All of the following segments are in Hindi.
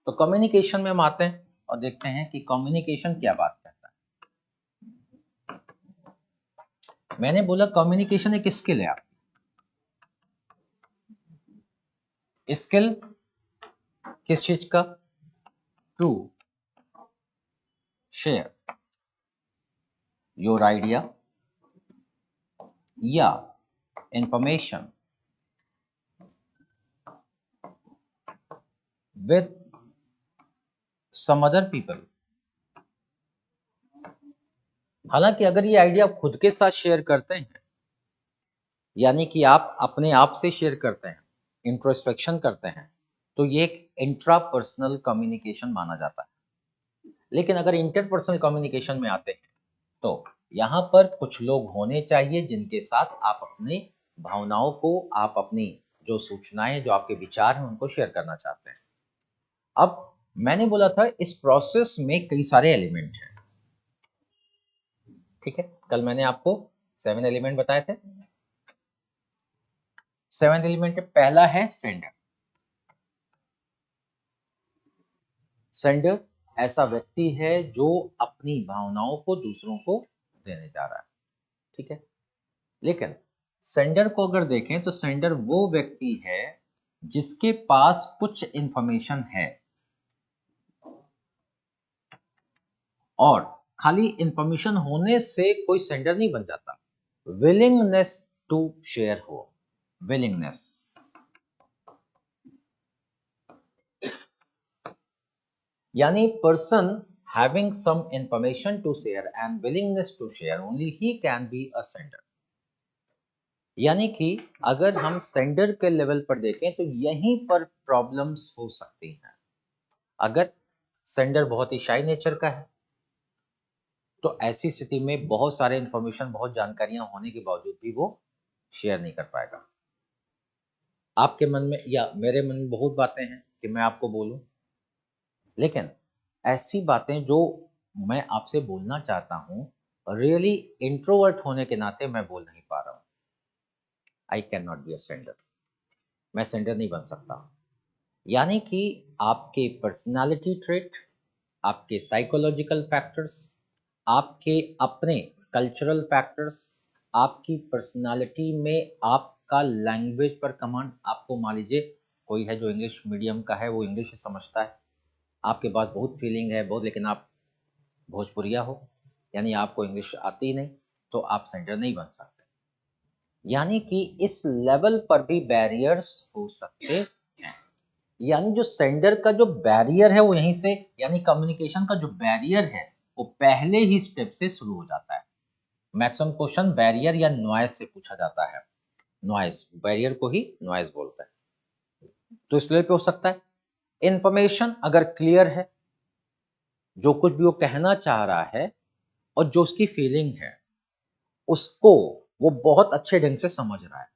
तो कम्युनिकेशन में हम आते हैं और देखते हैं कि कम्युनिकेशन क्या बात करता है। मैंने बोला कम्युनिकेशन एक स्किल है। स्किल किस चीज का? टू शेयर योर आइडिया या information with some other people। हालांकि अगर ये आइडिया खुद के साथ शेयर करते हैं, यानी कि आप अपने आप से शेयर करते हैं, इंट्रोस्पेक्शन करते हैं, तो ये एक इंट्रापर्सनल कम्युनिकेशन माना जाता है। लेकिन अगर इंटरपर्सनल कम्युनिकेशन में आते हैं तो यहाँ पर कुछ लोग होने चाहिए जिनके साथ आप अपनी भावनाओं को, आप अपनी जो सूचनाएं, जो आपके विचार हैं, उनको शेयर करना चाहते हैं। अब मैंने बोला था इस प्रोसेस में कई सारे एलिमेंट हैं, ठीक है। कल मैंने आपको 7 एलिमेंट बताए थे। 7 एलिमेंट पहला है सेंडर। सेंडर ऐसा व्यक्ति है जो अपनी भावनाओं को दूसरों को देने जा रहा है, ठीक है। लेकिन सेंडर को अगर देखें तो सेंडर वो व्यक्ति है जिसके पास कुछ इंफॉर्मेशन है और खाली इंफॉर्मेशन होने से कोई सेंडर नहीं बन जाता। विलिंगनेस टू शेयर हो, विलिंगनेस। यानी person having some information to share and willingness to share, only he can be a sender। यानी कि अगर हम सेंडर के लेवल पर देखें तो यहीं पर प्रॉब्लम्स हो सकती हैं। अगर सेंडर बहुत ही शाई नेचर का है तो ऐसी स्थिति में बहुत सारे इंफॉर्मेशन, बहुत जानकारियां होने के बावजूद भी वो शेयर नहीं कर पाएगा। आपके मन में या मेरे मन में बहुत बातें हैं कि मैं आपको बोलूं, लेकिन ऐसी बातें जो मैं आपसे बोलना चाहता हूं, रियली इंट्रोवर्ट होने के नाते मैं बोल नहीं पा रहा हूं। I can not be a sender. मैं सेंडर नहीं बन सकता। यानी कि आपके पर्सनालिटी ट्रेट, आपके साइकोलॉजिकल फैक्टर्स, आपके अपने कल्चरल फैक्टर्स, आपकी पर्सनालिटी में आपका लैंग्वेज पर कमांड। आपको मान लीजिए कोई है जो इंग्लिश मीडियम का है, वो इंग्लिश समझता है, आपके पास बहुत फीलिंग है बहुत, लेकिन आप भोजपुरिया हो, यानी आपको इंग्लिश आती ही नहीं, तो आप सेंडर नहीं बन सकते। यानी कि इस लेवल पर भी बैरियर्स हो सकते हैं। यानी जो सेंडर का जो बैरियर है वो यहीं से, यानी कम्युनिकेशन का जो बैरियर है वो पहले ही स्टेप से शुरू हो जाता है। मैक्सिमम क्वेश्चन बैरियर या नॉइज से पूछा जाता है। नॉइज, बैरियर को ही नॉइज बोलता है। तो इस लेवल पे हो सकता है। इंफॉर्मेशन अगर क्लियर है, जो कुछ भी वो कहना चाह रहा है और जो उसकी फीलिंग है उसको वो बहुत अच्छे ढंग से समझ रहा है।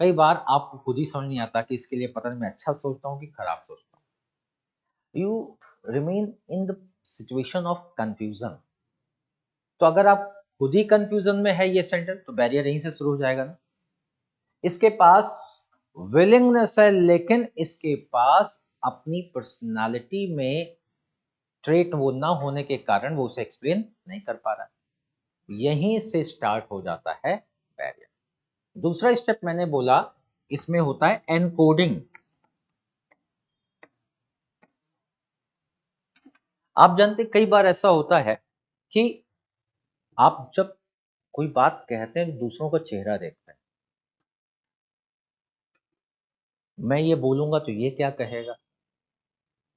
कई बार आपको खुद ही समझ नहीं आता कि इसके लिए पता नहीं मैं अच्छा सोचता हूँ कि खराब सोचता हूँ। You remain in the situation of confusion. तो अगर आप खुद ही कंफ्यूजन में है ये सेंटर, तो बैरियर यहीं से शुरू हो जाएगा ना। इसके पास विलिंगनेस है, लेकिन इसके पास अपनी पर्सनालिटी में ट्रेट वो ना होने के कारण वो उसे एक्सप्लेन नहीं कर पा रहा। यहीं से स्टार्ट हो जाता है बैरियर। दूसरा स्टेप मैंने बोला इसमें होता है एनकोडिंग। आप जानते कई बार ऐसा होता है कि आप जब कोई बात कहते हैं दूसरों का चेहरा देखते हैं। मैं ये बोलूंगा तो ये क्या कहेगा,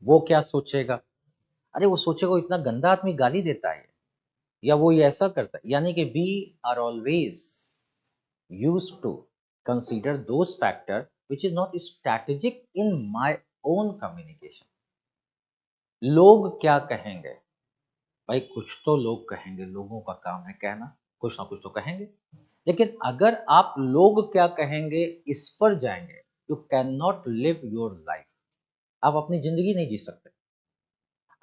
वो क्या सोचेगा, अरे वो सोचेगा वो इतना गंदा आदमी गाली देता है, या वो ये ऐसा करता है। यानी कि we are always used to consider those factor which is not strategic in my own communication. लोग क्या कहेंगे, भाई कुछ तो लोग कहेंगे, लोगों का काम है कहना, कुछ ना कुछ तो कहेंगे। लेकिन अगर आप लोग क्या कहेंगे इस पर जाएंगे, you can not live your life. आप अपनी जिंदगी नहीं जी सकते।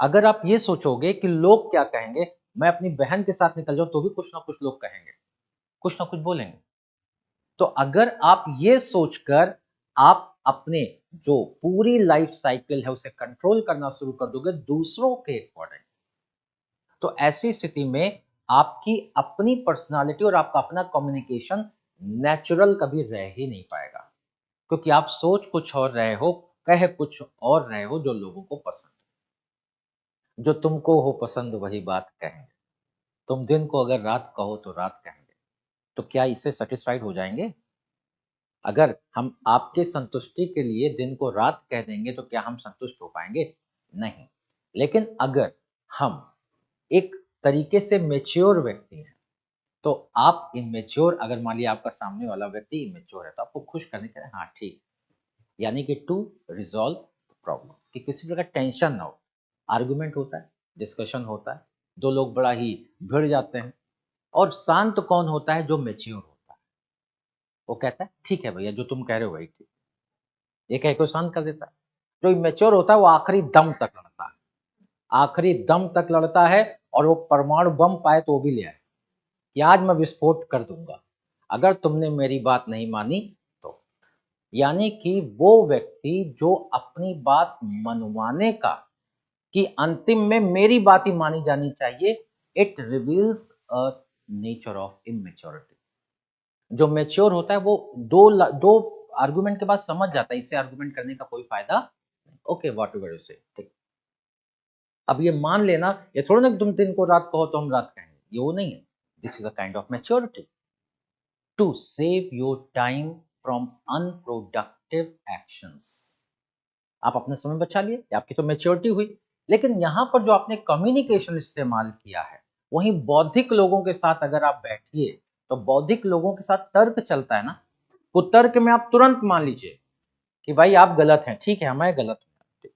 अगर आप ये सोचोगे कि लोग क्या कहेंगे, मैं अपनी बहन के साथ निकल जाऊं तो भी कुछ ना कुछ लोग कहेंगे, कुछ ना कुछ बोलेंगे। तो अगर आप ये सोचकर आप अपने जो पूरी लाइफ साइकिल है उसे कंट्रोल करना शुरू कर दोगे दूसरों के अकॉर्डिंग, तो ऐसी स्थिति में आपकी अपनी पर्सनालिटी और आपका अपना कम्युनिकेशन नेचुरल कभी रह ही नहीं पाएगा, क्योंकि आप सोच कुछ और रहे हो, कह कुछ और रहे हो जो लोगों को पसंद, जो तुमको हो पसंद वही बात कहेंगे। तुम दिन को अगर रात कहो तो रात कहेंगे, तो क्या इससे सेटिस्फाइड हो जाएंगे? अगर हम आपके संतुष्टि के लिए दिन को रात कह देंगे तो क्या हम संतुष्ट हो पाएंगे? नहीं। लेकिन अगर हम एक तरीके से मेच्योर व्यक्ति हैं, तो आप इमेच्योर, अगर मान लिया आपका सामने वाला व्यक्ति इमेच्योर है तो आपको खुश करने के लिए हाँ ठीक, यानी कि टू रिजॉल्व प्रॉब्लम, कि किसी प्रकार टेंशन ना हो। आर्गुमेंट होता है, डिस्कशन होता है, दो लोग बड़ा ही भिड़ जाते हैं, और शांत कौन होता है? जो मेच्योर होता है। वो कहता है ठीक है भैया, जो तुम कह रहे हो वही ठीक, ये कह के शांत कर देता है। जो इमेच्योर होता है वो आखिरी दम तक लड़ता है, आखिरी दम तक लड़ता है, और वो परमाणु बम पाए तो वो भी ले आए कि आज मैं विस्फोट कर दूंगा अगर तुमने मेरी बात नहीं मानी तो। यानी कि वो व्यक्ति जो अपनी बात मनवाने का, कि अंतिम में मेरी बात ही मानी जानी चाहिए, it reveals a nature of immaturity. जो मेच्योर होता है वो दो आर्गुमेंट के बाद समझ जाता है इससे आर्गुमेंट करने का कोई फायदा नहीं। ओके, व्हाट एवर यू से, ठीक। अब ये मान लेना, ये थोड़ा ना कि तुम दिन को रात कहो तो हम रात कहेंगे, ये वो नहीं है। This is a kind of maturity to save your time from unproductive actions. आप अपना समय बचा लिए, ये आपकी तो मेच्योरिटी हुई। लेकिन यहां पर जो आपने कम्युनिकेशन इस्तेमाल किया है, वहीं बौद्धिक लोगों के साथ अगर आप बैठिए तो बौद्धिक लोगों के साथ तर्क चलता है ना, वो तर्क में आप तुरंत मान लीजिए कि भाई आप गलत हैं, ठीक है मैं गलत हूं।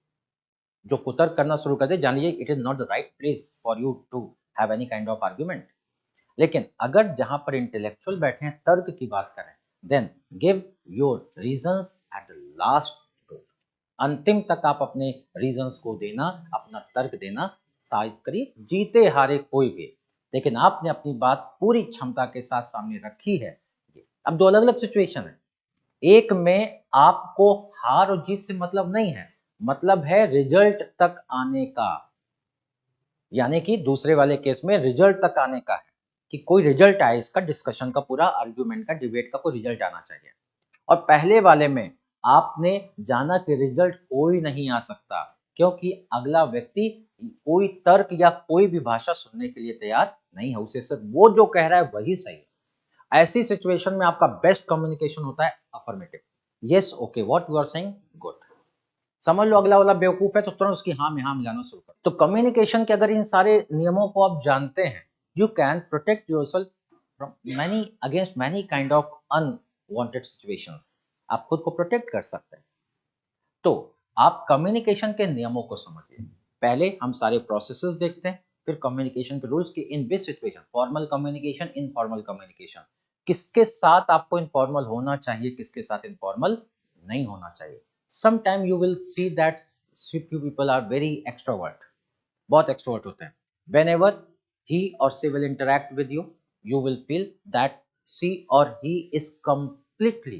जो कुतर्क करना शुरू कर दे, जान लीजिए it is not the right place for you to have any kind of argument. लेकिन अगर जहां पर इंटेलेक्चुअल बैठे हैं, तर्क की बात करें, then give your reasons at the last. अंतिम तक आप अपने रीजंस को देना, अपना तर्क देना, शायद करिए जीते हारे कोई भी, लेकिन आपने अपनी बात पूरी क्षमता के साथ सामने रखी है। अब दो अलग अलग सिचुएशन है, एक में आपको हार और जीत से मतलब नहीं है, मतलब है रिजल्ट तक आने का। यानी कि दूसरे वाले केस में रिजल्ट तक आने का है, कि कोई रिजल्ट आए, इसका डिस्कशन का, पूरा आर्ग्यूमेंट का, डिबेट का कोई रिजल्ट आना चाहिए। और पहले वाले में आपने जाना कि रिजल्ट कोई नहीं आ सकता, क्योंकि अगला व्यक्ति कोई तर्क या कोई भी भाषा सुनने के लिए तैयार नहीं है, उसे सिर्फ वो जो कह रहा है वही सही है। ऐसी सिचुएशन में आपका बेस्ट कम्युनिकेशन होता है affirmative, yes okay what you are saying good. समझ लो अगला वाला बेवकूफ है तो तुरंत उसकी हाँ में हाँ मिलाना शुरू कर। तो कम्युनिकेशन के अगर इन सारे नियमों को आप जानते हैं, you can protect yourself from many, against many kind of unwanted situations. आप खुद को प्रोटेक्ट कर सकते हैं। तो आप कम्युनिकेशन के नियमों को समझिए। पहले हम सारे प्रोसेसेस देखते हैं, फिर कम्युनिकेशन के रूल्स की in which situation, formal communication, informal communication, किसके साथ आपको इनफॉर्मल होना चाहिए, किसके साथ इनफॉर्मल नहीं होना चाहिए। Sometime you will see that few people are very extrovert, बहुत extrovert होते हैं। Whenever he or she will interact with you, you will feel that she or he is completely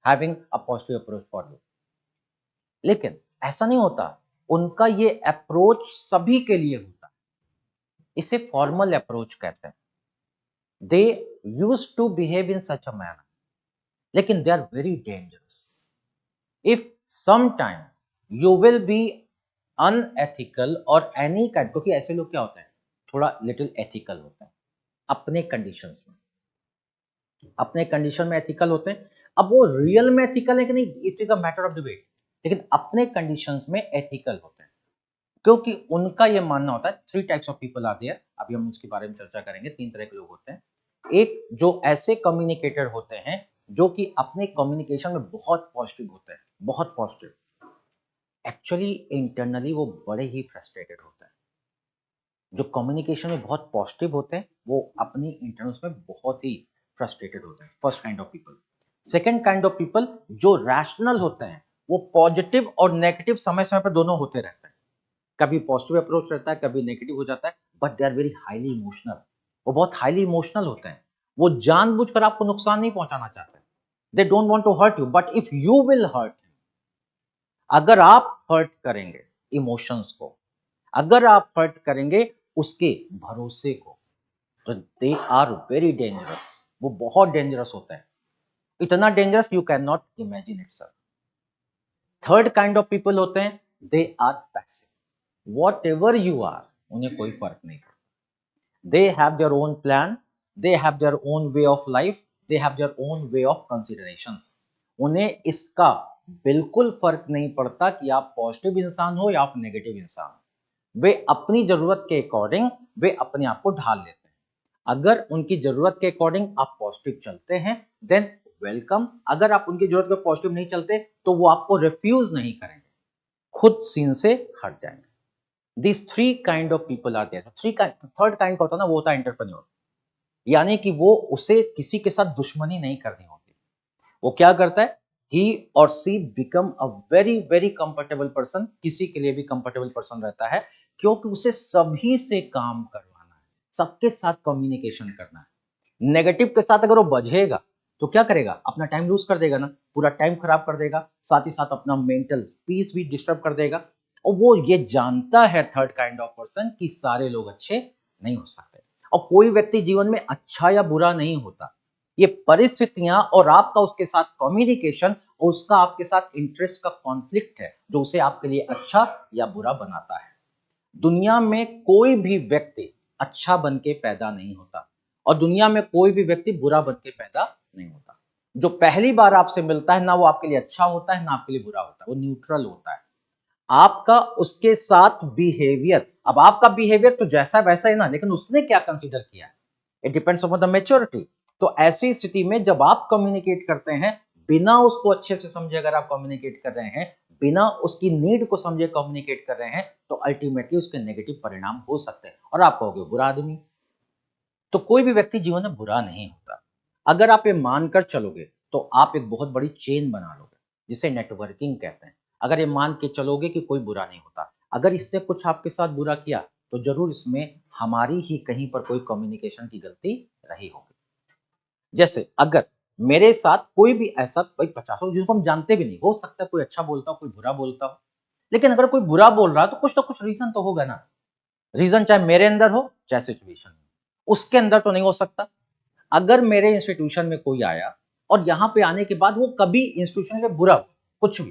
having a positive approach for you। लेकिन ऐसा नहीं होता, उनका ये अप्रोच सभी के लिए होता है, इसे फॉर्मल अप्रोच कहते हैं। They use to behave in such a manner, लेकिन they are very dangerous if sometime you will be unethical और एनी काइंड, क्योंकि ऐसे लोग क्या होते हैं, थोड़ा लिटिल एथिकल होते हैं अपने कंडीशंस में, अपने कंडीशन में एथिकल होते हैं। अब वो रियल में एथिकल है कि नहीं, it is a matter of debate, लेकिन अपने कंडीशंस में एथिकल होते हैं, क्योंकि उनका ये मानना होता है, three types of people are there, अभी हम उसके बारे में चर्चा करेंगे। तीन तरह के लोग होते हैं। एक जो ऐसे कम्युनिकेटर होते हैं जो कि अपने कम्युनिकेशन में बहुत पॉजिटिव होते हैं, बहुत पॉजिटिव, एक्चुअली इंटरनली वो बड़े ही फ्रस्ट्रेटेड होते हैं। जो कम्युनिकेशन में बहुत पॉजिटिव होते हैं वो अपनी इंटरनल्स में बहुत ही फ्रस्ट्रेटेड होते हैं, first kind of people. Second kind of people जो रैशनल होते हैं, वो पॉजिटिव और नेगेटिव समय समय पर दोनों होते रहते हैं, कभी पॉजिटिव अप्रोच रहता है, कभी नेगेटिव हो जाता है, but they are very highly emotional. वो बहुत हाईली इमोशनल होते हैं, वो जानबूझकर आपको नुकसान नहीं पहुंचाना चाहते, they don't want to hurt you, but if you will hurt, अगर आप हर्ट करेंगे इमोशंस को, अगर आप हर्ट करेंगे उसके भरोसे को, तो दे आर वेरी डेंजरस। वो बहुत डेंजरस होता है, इतना dangerous you can not imagine it sir. Third kind of people होते हैं, they are passive. Whatever you are, उन्हें कोई फर्क नहीं पड़ता। They have their own plan, they have their own way of life, they have their own way of considerations. उन्हें इसका बिल्कुल फर्क नहीं पड़ता कि आप पॉजिटिव इंसान हो या आप नेगेटिव इंसान हो। वे अपनी जरूरत के अकॉर्डिंग वे अपने आप को ढाल लेते हैं। अगर उनकी जरूरत के अकॉर्डिंग आप पॉजिटिव चलते हैं देन वेलकम। अगर आप उनकी जरूरत पे पॉजिटिव नहीं चलते तो वो आपको रिफ्यूज नहीं करेंगे, खुद सीन से हट जाएंगे। This three kind of people are there. Third kind का होता है ना, वो होता है एंटरप्रेन्योर। यानी कि वो उसे किसी के साथ दुश्मनी नहीं करनी होती। वो क्या करता है, ही और she become a very very comfortable person. किसी के लिए भी कंफर्टेबल पर्सन रहता है क्योंकि उसे सभी से काम करवाना है, सबके साथ कम्युनिकेशन करना है। नेगेटिव के साथ अगर वो बझेगा तो क्या करेगा, अपना टाइम लूज कर देगा ना, पूरा टाइम खराब कर देगा, साथ ही साथ अपना मेंटल पीस भी डिस्टर्ब कर देगा। और वो ये जानता है थर्ड काइंड ऑफ पर्सन कि सारे लोग अच्छे नहीं हो सकते, और कोई व्यक्ति जीवन में अच्छा या बुरा नहीं होता। ये परिस्थितियां और आपका उसके साथ कम्युनिकेशन और उसका आपके साथ इंटरेस्ट का कॉन्फ्लिक्ट है जो उसे आपके लिए अच्छा या बुरा बनाता है। दुनिया में कोई भी व्यक्ति अच्छा बन के पैदा नहीं होता और दुनिया में कोई भी व्यक्ति बुरा बन के पैदा नहीं होता। जो पहली बार आपसे मिलता है ना वो आपके लिए अच्छा होता है ना आपके लिए बुरा होता है, वो न्यूट्रल होता है। आपका उसके साथ बिहेवियर, अब आपका बिहेवियर तो जैसा वैसा है ना, लेकिन उसने क्या कंसीडर किया है, it depends upon the maturity. तो ऐसी स्थिति में जब आप कम्युनिकेट करते हैं बिना उसको अच्छे से समझे, अगर आप कम्युनिकेट कर रहे हैं बिना उसकी नीड को समझे कम्युनिकेट कर रहे हैं, तो अल्टीमेटली उसके नेगेटिव परिणाम हो सकते हैं और आप कहोगे बुरा आदमी। तो कोई भी व्यक्ति जीवन में बुरा नहीं होता। अगर आप ये मानकर चलोगे तो आप एक बहुत बड़ी चेन बना लोगे जिसे नेटवर्किंग कहते हैं। अगर ये मान के चलोगे कि कोई बुरा नहीं होता, अगर इसने कुछ आपके साथ बुरा किया तो जरूर इसमें हमारी ही कहीं पर कोई कम्युनिकेशन की गलती रही होगी। जैसे अगर मेरे साथ कोई भी ऐसा कोई 50 लोग जिनको हम जानते भी नहीं, हो सकता है कोई अच्छा बोलता हो कोई बुरा बोलता हो, लेकिन अगर कोई बुरा बोल रहा है तो कुछ ना कुछ रीजन तो होगा ना। रीजन चाहे मेरे अंदर हो चाहे सिचुएशन में, उसके अंदर तो नहीं हो सकता। अगर मेरे इंस्टीट्यूशन में कोई आया और यहां पे आने के बाद वो कभी इंस्टीट्यूशन में बुरा कुछ भी,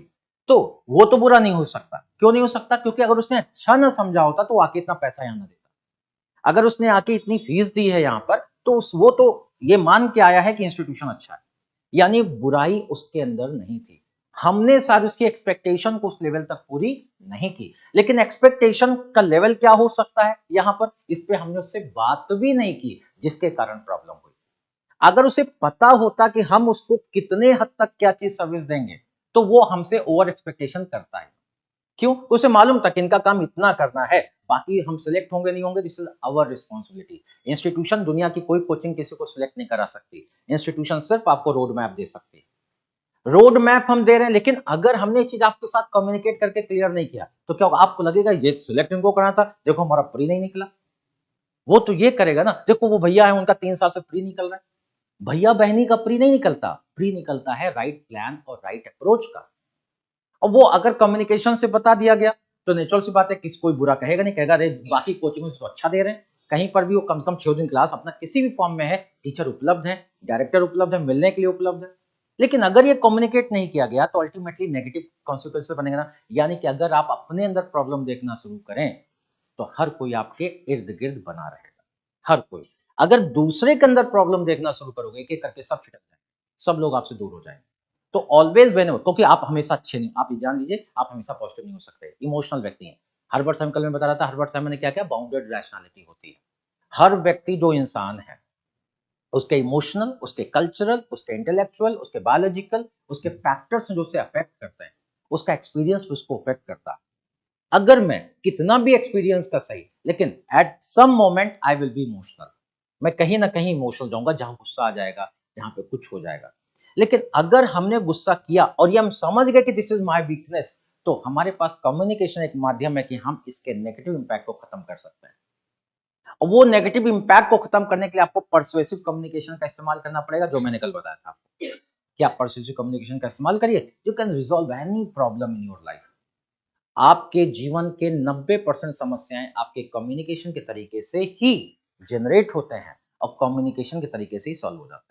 तो वो तो बुरा नहीं हो सकता। क्यों नहीं हो सकता, क्योंकि अगर उसने अच्छा ना समझा होता तो आके इतना पैसा यहां ना देता। अगर उसने आके इतनी फीस दी है यहाँ पर तो वो तो ये मान के आया है कि इंस्टीट्यूशन अच्छा है, यानी बुराई उसके अंदर नहीं थी। हमने शायद उसकी एक्सपेक्टेशन को उस लेवल तक पूरी नहीं की, लेकिन एक्सपेक्टेशन का लेवल क्या हो सकता है यहाँ पर, इस पे हमने उससे बात भी नहीं की जिसके कारण प्रॉब्लम हुई। अगर उसे पता होता कि हम उसको कितने हद तक क्या चीज सर्विस देंगे तो वो हमसे ओवर एक्सपेक्टेशन करता है। क्यों, उसे मालूम था कि इनका काम इतना करना है, बाकी हम सिलेक्ट होंगे नहीं होंगे, this is our responsibility. Institution, दुनिया की कोई कोचिंग किसी को सिलेक्ट नहीं करा सकती, इंस्टीट्यूशन सिर्फ आपको रोड मैप दे सकती है। रोड मैप हम दे रहे हैं, लेकिन अगर हमने ये चीज आपके साथ कम्युनिकेट करके क्लियर नहीं किया तो क्या होगा, आपको लगेगा ये सिलेक्ट इनको करना था, देखो हमारा प्री नहीं निकला। वो तो ये करेगा ना, देखो वो भैया है उनका 3 साल से प्री निकल रहा है। भैया बहनी का प्री नहीं निकलता, प्री निकलता है राइट प्लान और राइट अप्रोच का। और वो अगर कम्युनिकेशन से बता दिया गया तो नेचुरल सी बात है, किसी कोई बुरा कहेगा नहीं, कहेगा अरे बाकी कोचिंग में तो अच्छा दे रहे हैं, कहीं पर भी वो कम से कम 6 दिन क्लास अपना किसी भी फॉर्म में है, टीचर उपलब्ध है, डायरेक्टर उपलब्ध है, मिलने के लिए उपलब्ध है। लेकिन अगर ये कम्युनिकेट नहीं किया गया तो अल्टीमेटली नेगेटिव कॉन्सिक्वेंसेस बनेगा ना। यानी कि अगर आप अपने अंदर प्रॉब्लम देखना शुरू करें तो हर कोई आपके इर्द गिर्द बना रहेगा, हर कोई। अगर दूसरे के अंदर प्रॉब्लम देखना शुरू करोगे, एक एक करके सब छिटक जाएंगे, सब लोग आपसे दूर हो जाएंगे। तो ऑलवेज वेन, क्योंकि आप हमेशा अच्छे नहीं, आप ये जान लीजिए आप हमेशा पॉजिटिव नहीं हो सकते, इमोशनल व्यक्ति हैं। हर्बर्ट साइमन कल मैं बता रहा था, हर्बर्ट साइमन ने क्या क्या बाउंडेड रैशनैलिटी होती है। हर व्यक्ति जो इंसान है उसके इमोशनल, उसके कल्चरल, उसके इंटेलेक्चुअल, उसके बायोलॉजिकल, उसके फैक्टर्स जो उसे अफेक्ट करते हैं, उसका एक्सपीरियंस उसको अफेक्ट करता है। अगर मैं कितना भी एक्सपीरियंस का सही, लेकिन at some moment I will be emotional, मैं कहीं ना कहीं इमोशनल जाऊंगा, जहां गुस्सा आ जाएगा, जहां पे कुछ हो जाएगा। लेकिन अगर हमने गुस्सा किया और ये हम समझ गए कि दिस इज माय वीकनेस, तो हमारे पास कम्युनिकेशन एक माध्यम है कि हम इसके नेगेटिव इंपैक्ट को खत्म कर सकते हैं। और वो नेगेटिव इंपैक्ट को खत्म करने के लिए आपको परसुएसिव कम्युनिकेशन का इस्तेमाल करना पड़ेगा, जो मैंने कल बताया था आपको कि आप परसुएसिव कम्युनिकेशन का इस्तेमाल करिए, you can resolve any problem in your life. आपके जीवन के 90% समस्याएं आपके कम्युनिकेशन के तरीके से ही जनरेट होते हैं और कम्युनिकेशन के तरीके से ही सॉल्व हो जाते हैं।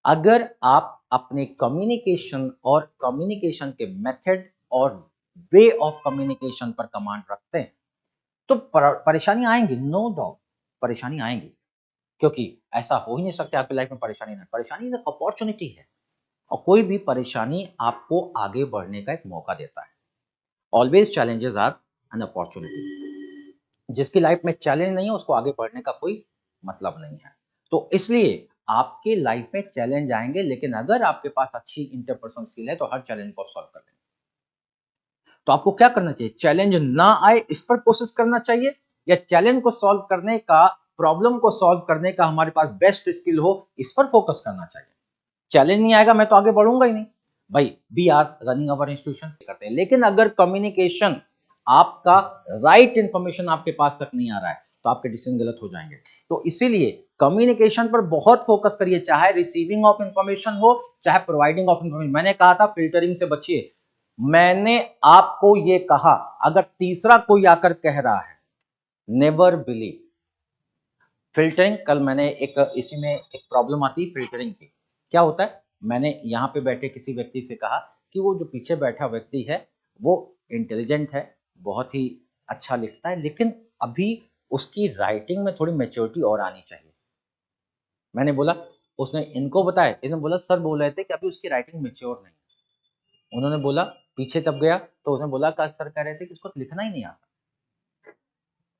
अगर आप अपने कम्युनिकेशन और कम्युनिकेशन के मेथड और वे ऑफ कम्युनिकेशन पर कमांड रखते हैं तो परेशानी आएंगी, नो डाउट परेशानी आएंगी, क्योंकि ऐसा हो ही नहीं सकता आपकी लाइफ में परेशानी ना, परेशानी एक अपॉर्चुनिटी है और कोई भी परेशानी आपको आगे बढ़ने का एक मौका देता है। Always challenges are an opportunity. जिसकी लाइफ में चैलेंज नहीं है उसको आगे बढ़ने का कोई मतलब नहीं है। तो इसलिए आपके लाइफ में चैलेंज आएंगे, लेकिन अगर आपके पास अच्छी इंटरपर्सनल स्किल है तो हर चैलेंज को सॉल्व कर लेंगे। तो आपको क्या करना चाहिए, चैलेंज ना आए इस पर कोशिश करना चाहिए, या चैलेंज को सॉल्व करने का, प्रॉब्लम को सॉल्व करने का हमारे पास बेस्ट स्किल हो इस पर फोकस करना चाहिए। चैलेंज नहीं आएगा मैं तो आगे बढ़ूंगा ही नहीं। भाई we are running our institution करते हैं, लेकिन अगर कम्युनिकेशन आपका राइट इंफॉर्मेशन आपके पास तक नहीं आ रहा है तो आपके डिसीजन गलत हो जाएंगे। तो इसीलिए कम्युनिकेशन पर बहुत फोकस करिए, चाहे रिसीविंग ऑफ इंफॉर्मेशन हो चाहे प्रोवाइडिंग ऑफ इंफॉर्मेशन। मैंने कहा था फिल्टरिंग से बचिए, मैंने आपको यह कहा, अगर तीसरा कोई आकर कह रहा है नेवर बिलीव। फिल्टरिंग, कल मैंने एक इसी में एक प्रॉब्लम आती है फिल्टरिंग की। क्या होता है, मैंने यहाँ पे बैठे किसी व्यक्ति से कहा कि वो जो पीछे बैठा व्यक्ति है वो इंटेलिजेंट है, बहुत ही अच्छा लिखता है, लेकिन अभी उसकी राइटिंग में थोड़ी मैच्योरिटी और आनी चाहिए। मैंने बोला, उसने इनको बताया, इसने बोला सर बोल रहे थे कि अभी उसकी राइटिंग मैच्योर नहीं है। उन्होंने बोला, पीछे तब गया तो उसने बोला कि सर कह रहे थे कि उसको लिखना ही नहीं आता।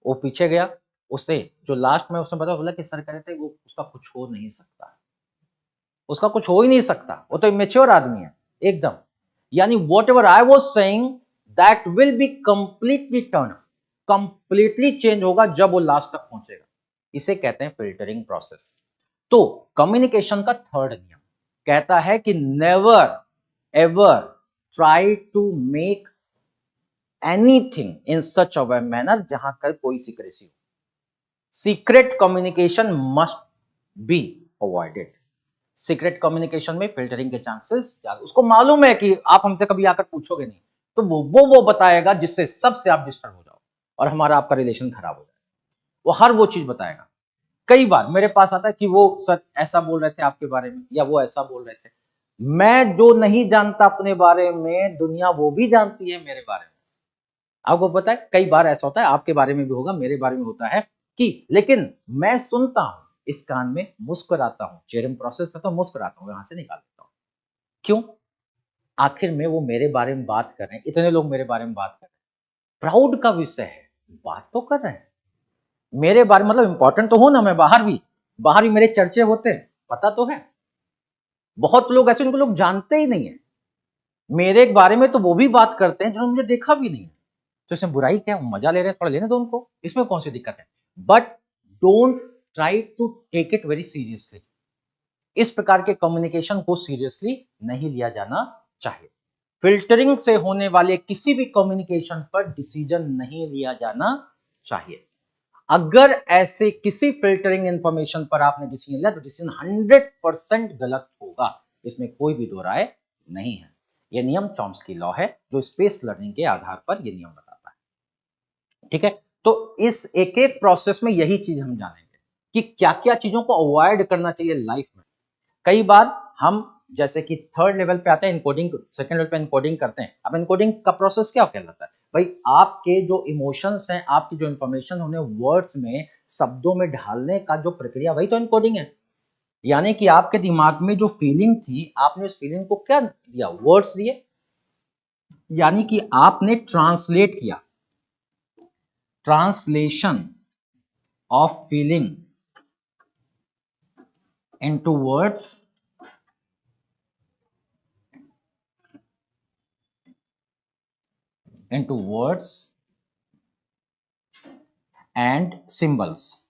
वो पीछे गया, उसने जो लास्ट में उसने बोला कि सर कह रहे थे वो उसका कुछ हो नहीं सकता, उसका कुछ हो ही नहीं सकता, वो तो इमेच्योर आदमी है एकदम। यानी whatever I was saying that will be completely turn, completely change होगा जब वो लास्ट तक पहुंचेगा। इसे कहते हैं फिल्टरिंग प्रोसेस। तो कम्युनिकेशन का थर्ड नियम कहता है कि never ever try to make anything in such a manner जहां कर कोई सीक्रेसी हो। Secret communication must be avoided. Secret communication में फिल्टरिंग के चांसेस, उसको मालूम है कि आप हमसे कभी आकर पूछोगे नहीं, तो वो बताएगा जिससे सबसे आप डिस्टर्ब हो जाओ और हमारा आपका रिलेशन खराब हो जाए। वो हर वो चीज बताएगा। कई बार मेरे पास आता है कि वो सर ऐसा बोल रहे थे आपके बारे में, या वो ऐसा बोल रहे थे। मैं जो नहीं जानता अपने बारे में दुनिया वो भी जानती है मेरे बारे में। आपको पता है कई बार ऐसा होता है, आपके बारे में भी होगा, मेरे बारे में होता है कि लेकिन मैं सुनता हूं इस कान में, मुस्कुराता हूं, चेयरिंग प्रोसेस करता हूं, मुस्कुराता हूं, यहां से निकाल देता हूं। क्यों? आखिर में वो मेरे बारे में बात कर रहे हैं, इतने लोग मेरे बारे में बात कर रहे हैं, प्राउड का विषय है, बात तो कर रहे हैं मेरे बारे में, मतलब इंपॉर्टेंट तो हो ना, मैं बाहर भी मेरे चर्चे होते हैं, पता तो है। बहुत लोग ऐसे, उनको लोग जानते ही नहीं है मेरे बारे में, तो वो भी बात करते हैं जिन्होंने मुझे देखा भी नहीं। तो इसमें बुराई क्या है, मजा ले रहे हैं, थोड़ा लेने दो उनको, इसमें कौन सी दिक्कत है। But don't try to take it very seriously. इस प्रकार के कम्युनिकेशन को सीरियसली नहीं लिया जाना चाहिए। फिल्टरिंग से होने वाले किसी भी कम्युनिकेशन पर डिसीजन नहीं लिया जाना चाहिए। अगर ऐसे किसी फिल्टरिंग इंफॉर्मेशन पर आपने डिसीजन लिया तो डिसीजन 100% गलत होगा, इसमें कोई भी दो राय नहीं है। यह नियम चॉम्स्की लॉ है जो स्पेस लर्निंग के आधार पर यह नियम बताता है। ठीक है, तो इस एक एक प्रोसेस में यही चीज हम जानेंगे कि क्या क्या चीजों को अवॉइड करना चाहिए लाइफ में। कई बार हम जैसे कि थर्ड लेवल पे आते हैं इनकोडिंग, सेकंड लेवल पे इनकोडिंग करते हैं। अब इनकोडिंग का प्रोसेस क्या कहलाता है भाई, आपके जो इमोशंस हैं, आपकी जो इंफॉर्मेशन उन्हें वर्ड्स में, शब्दों में ढालने का जो प्रक्रिया, वही तो इनकोडिंग है। यानी कि आपके दिमाग में जो फीलिंग थी, आपने उस फीलिंग को क्या दिया, वर्ड्स दिए, यानी कि आपने ट्रांसलेट किया, translation of feeling into words and symbols.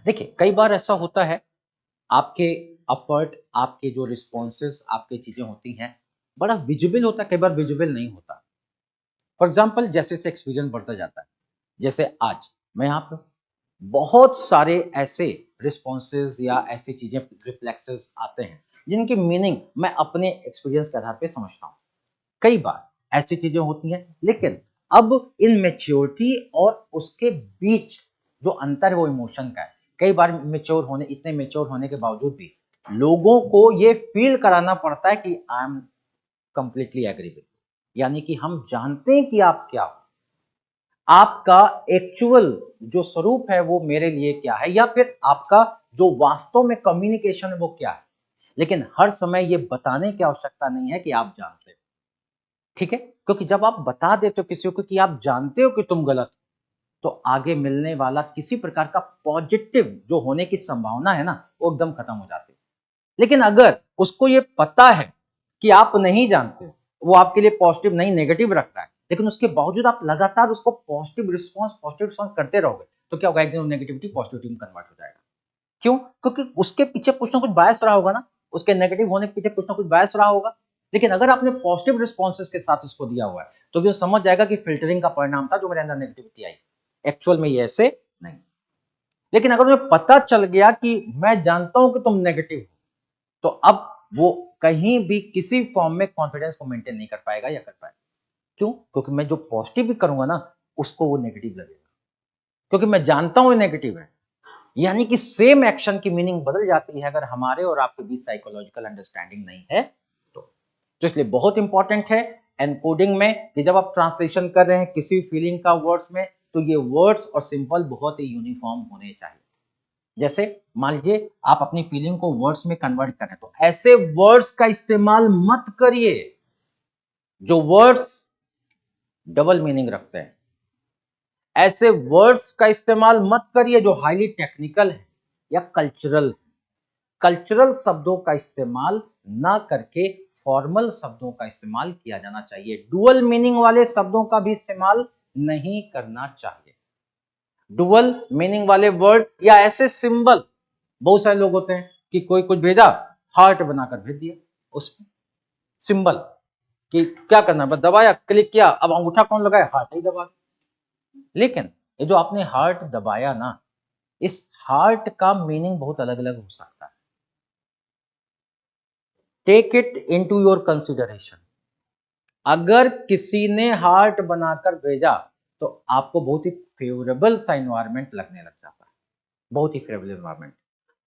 देखिए कई बार ऐसा होता है, आपके अपवर्ड, आपके जो रिस्पॉन्सेस, आपकी चीजें होती हैं, बड़ा विजिबल होता है, कई बार विजिबल नहीं होता। फॉर एग्जाम्पल जैसे जैसे एक्सपीरियंस बढ़ता जाता है, जैसे आज मैं यहाँ पे, बहुत सारे ऐसे रिस्पॉन्सेस या ऐसी चीजें, रिफ्लेक्सेस आते हैं जिनकी मीनिंग मैं अपने एक्सपीरियंस के आधार पे समझता हूँ। कई बार ऐसी चीजें होती हैं, लेकिन अब इन मैच्योरिटी और उसके बीच जो अंतर है वो इमोशन का है। कई बार इतने मैच्योर होने के बावजूद भी लोगों को ये फील कराना पड़ता है कि I am completely agree with, यानी कि हम जानते हैं कि आप क्या हो, आपका एक्चुअल जो स्वरूप है वो मेरे लिए क्या है, या फिर आपका जो वास्तव में कम्युनिकेशन है वो क्या है, लेकिन हर समय ये बताने की आवश्यकता नहीं है कि आप जानते हो। ठीक है, क्योंकि जब आप बता देते हो किसी को कि आप जानते हो कि तुम गलत हो, तो आगे मिलने वाला किसी प्रकार का पॉजिटिव जो होने की संभावना है ना, वो एकदम खत्म हो जाती है। लेकिन अगर उसको ये पता है कि आप नहीं जानते हो, वो आपके लिए पॉजिटिव नहीं नेगेटिव रख रहा है, लेकिन उसके बावजूद आप लगातार उसको पॉजिटिव रिस्पॉन्स करते रहोगे, तो क्या होगा, एक दिन नेगेटिविटी पॉजिटिविटी में कन्वर्ट हो जाएगा। क्यों? क्योंकि उसके पीछे कुछ ना कुछ बायस रहा होगा ना, उसके नेगेटिव होने के पीछे कुछ ना कुछ बायस रहा होगा। लेकिन अगर आपने पॉजिटिव रिस्पॉन्सेस के साथ उसको दिया हुआ है, तो वो समझ जाएगा कि फिल्टरिंग का परिणाम था जो मेरे अंदर नेगेटिविटी आई, एक्चुअल में ये ऐसे नहीं। लेकिन अगर उन्हें पता चल गया कि मैं जानता हूं कि तुम नेगेटिव हो, तो अब वो कहीं भी किसी फॉर्म में कॉन्फिडेंस को मेंटेन नहीं कर पाएगा या कर पाएगा। क्यों? क्योंकि मैं जो पॉजिटिव भी करूंगा ना, उसको वो नेगेटिव लगेगा, क्योंकि मैं जानता हूं ये नेगेटिव है। यानी कि सेम एक्शन की मीनिंग बदल जाती है अगर हमारे और आपके बीच साइकोलॉजिकल अंडरस्टैंडिंग नहीं है तो। इसलिए बहुत इंपॉर्टेंट है एनकोडिंग में कि जब आप ट्रांसलेशन कर रहे हैं किसी फीलिंग का वर्ड्स में, तो ये वर्ड्स और सिंबल बहुत ही यूनिफॉर्म होने चाहिए। जैसे मान लीजिए आप अपनी फीलिंग को वर्ड्स में कन्वर्ट करें, तो ऐसे वर्ड्स का इस्तेमाल मत करिए जो वर्ड्स डबल मीनिंग रखते हैं। ऐसे वर्ड्स का इस्तेमाल मत करिए जो हाईली टेक्निकल है या कल्चरल। कल्चरल शब्दों का इस्तेमाल ना करके फॉर्मल शब्दों का इस्तेमाल किया जाना चाहिए। डुअल मीनिंग वाले शब्दों का भी इस्तेमाल नहीं करना चाहिए। डुअल मीनिंग वाले वर्ड या ऐसे सिंबल, बहुत सारे लोग होते हैं कि कोई कुछ भेजा, हार्ट बनाकर भेज दिया उसमें सिंबल, कि क्या करना, बस दबाया, क्लिक किया, अब अंगूठा कौन लगाए, हार्ट ही दबा। लेकिन ये जो आपने हार्ट दबाया ना, इस हार्ट का मीनिंग बहुत अलग अलग हो सकता है। Take it into your consideration. अगर किसी ने हार्ट बनाकर भेजा, तो आपको बहुत ही फेवरेबल सा इन्वायरमेंट लगने लग जाता है, बहुत ही फेवरेबल इन्वायरमेंट।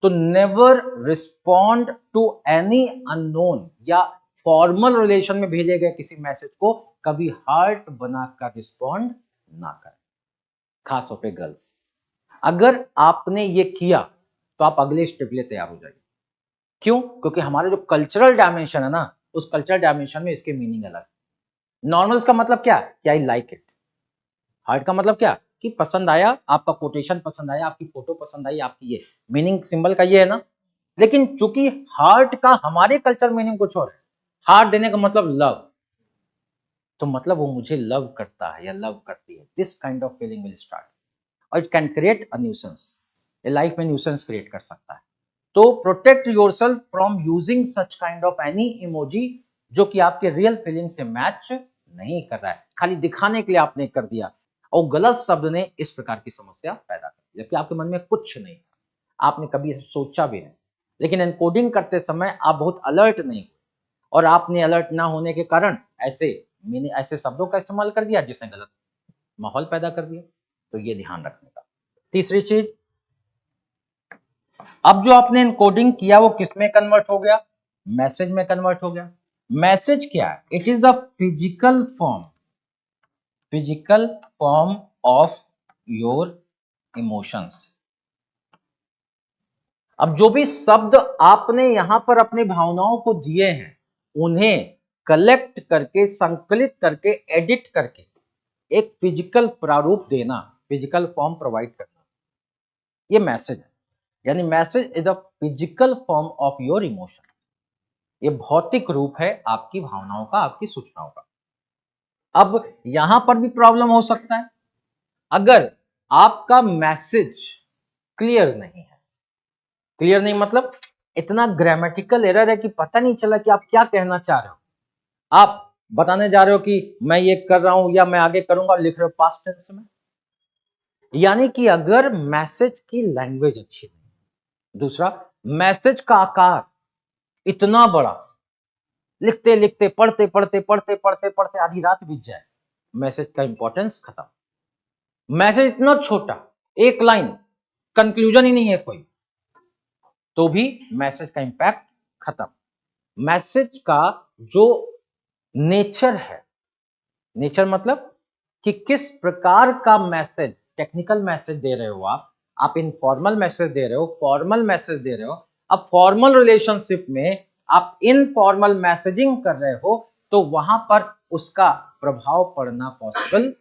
तो never respond to any unknown या फॉर्मल रिलेशन में भेजे गए किसी मैसेज को कभी हार्ट बनाकर रिस्पॉन्ड ना करें, खासतौर पे गर्ल्स। अगर आपने ये किया तो आप अगले स्टेप के लिए तैयार हो जाइए। क्यों? क्योंकि हमारा जो कल्चरल डायमेंशन है ना, उस कल्चरल डायमेंशन में इसके मीनिंग अलग। नॉर्मल्स का मतलब क्या है, आई लाइक इट। हार्ट का मतलब क्या, कि पसंद आया, आपका कोटेशन पसंद आया, आपकी फोटो पसंद आई, आपकी ये मीनिंग सिंबल का ये है ना। लेकिन चूंकि हार्ट का हमारे कल्चर मीनिंग कुछ और है, हार्ट देने का मतलब लव, तो मतलब वो मुझे लव करता है या लव करती है, this kind of feeling will start, और it can create a nuisance, ये लाइफ में न्यूसेंस क्रिएट कर सकता है। तो protect yourself from using such kind of any emoji जो कि आपके रियल फीलिंग से मैच नहीं कर रहा है, खाली दिखाने के लिए आपने कर दिया, और गलत शब्द ने इस प्रकार की समस्या पैदा कर दी, जबकि आपके मन में कुछ नहीं था, आपने कभी सोचा भी नहीं। लेकिन एनकोडिंग करते समय आप बहुत अलर्ट नहीं हुए, और आपने अलर्ट ना होने के कारण ऐसे शब्दों का इस्तेमाल कर दिया जिसने गलत माहौल पैदा कर दिया। तो ये ध्यान रखने का। तीसरी चीज, अब जो आपने एनकोडिंग किया वो किस में कन्वर्ट हो गया, मैसेज में कन्वर्ट हो गया। मैसेज क्या है, it is the physical form of your emotions. अब जो भी शब्द आपने यहां पर अपनी भावनाओं को दिए हैं, उन्हें कलेक्ट करके, संकलित करके, एडिट करके एक फिजिकल प्रारूप देना, फिजिकल फॉर्म प्रोवाइड करना, ये मैसेज है। यानी message is a physical form of your emotion, ये भौतिक रूप है आपकी भावनाओं का, आपकी सूचनाओं का। अब यहां पर भी प्रॉब्लम हो सकता है, अगर आपका मैसेज क्लियर नहीं है। क्लियर नहीं मतलब इतना ग्रामेटिकल एरर है कि पता नहीं चला कि आप क्या कहना चाह रहे हो। आप बताने जा रहे हो कि मैं ये कर रहा हूं या मैं आगे करूंगा, लिख रहे हो पास्ट टेंस में। यानी कि अगर मैसेज की लैंग्वेज अच्छी नहीं, दूसरा मैसेज का आकार इतना बड़ा, लिखते लिखते पढ़ते पढ़ते पढ़ते पढ़ते पढ़ते आधी रात बीत जाए, मैसेज का इंपॉर्टेंस खत्म। मैसेज इतना छोटा, एक लाइन, कंक्लूजन ही नहीं है कोई, तो भी मैसेज का इंपैक्ट खत्म। मैसेज का जो नेचर है, नेचर मतलब कि किस प्रकार का मैसेज, टेक्निकल मैसेज दे रहे हो आप इनफॉर्मल मैसेज दे रहे हो, फॉर्मल मैसेज दे रहे हो। अब फॉर्मल रिलेशनशिप में आप इनफॉर्मल मैसेजिंग कर रहे हो तो वहां पर उसका प्रभाव पड़ना पॉसिबल।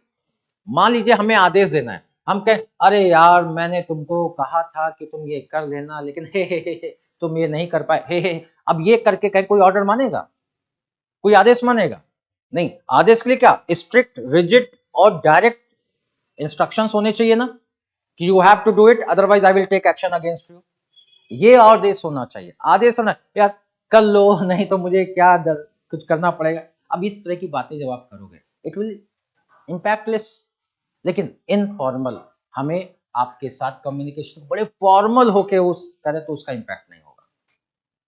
मान लीजिए हमें आदेश देना है, हम कहें अरे यार मैंने तुमको कहा था कि तुम ये कर लेना, लेकिन हे तुम ये नहीं कर पाए, हे। अब ये करके कहीं कोई ऑर्डर मानेगा, कोई आदेश मानेगा? नहीं। आदेश के लिए क्या, स्ट्रिक्ट, रिजिड और डायरेक्ट इंस्ट्रक्शंस होने चाहिए ना, कि you have to do it otherwise I will take action against you. ये आदेश होना चाहिए। आदेश होना यार कर लो, नहीं तो मुझे क्या कुछ करना पड़ेगा। अब इस तरह की बातें जब आप करोगे इट विल इंपैक्टलेस। लेकिन इनफॉर्मल, हमें आपके साथ कम्युनिकेशन बड़े फॉर्मल होके उस करे तो उसका इंपैक्ट नहीं होगा।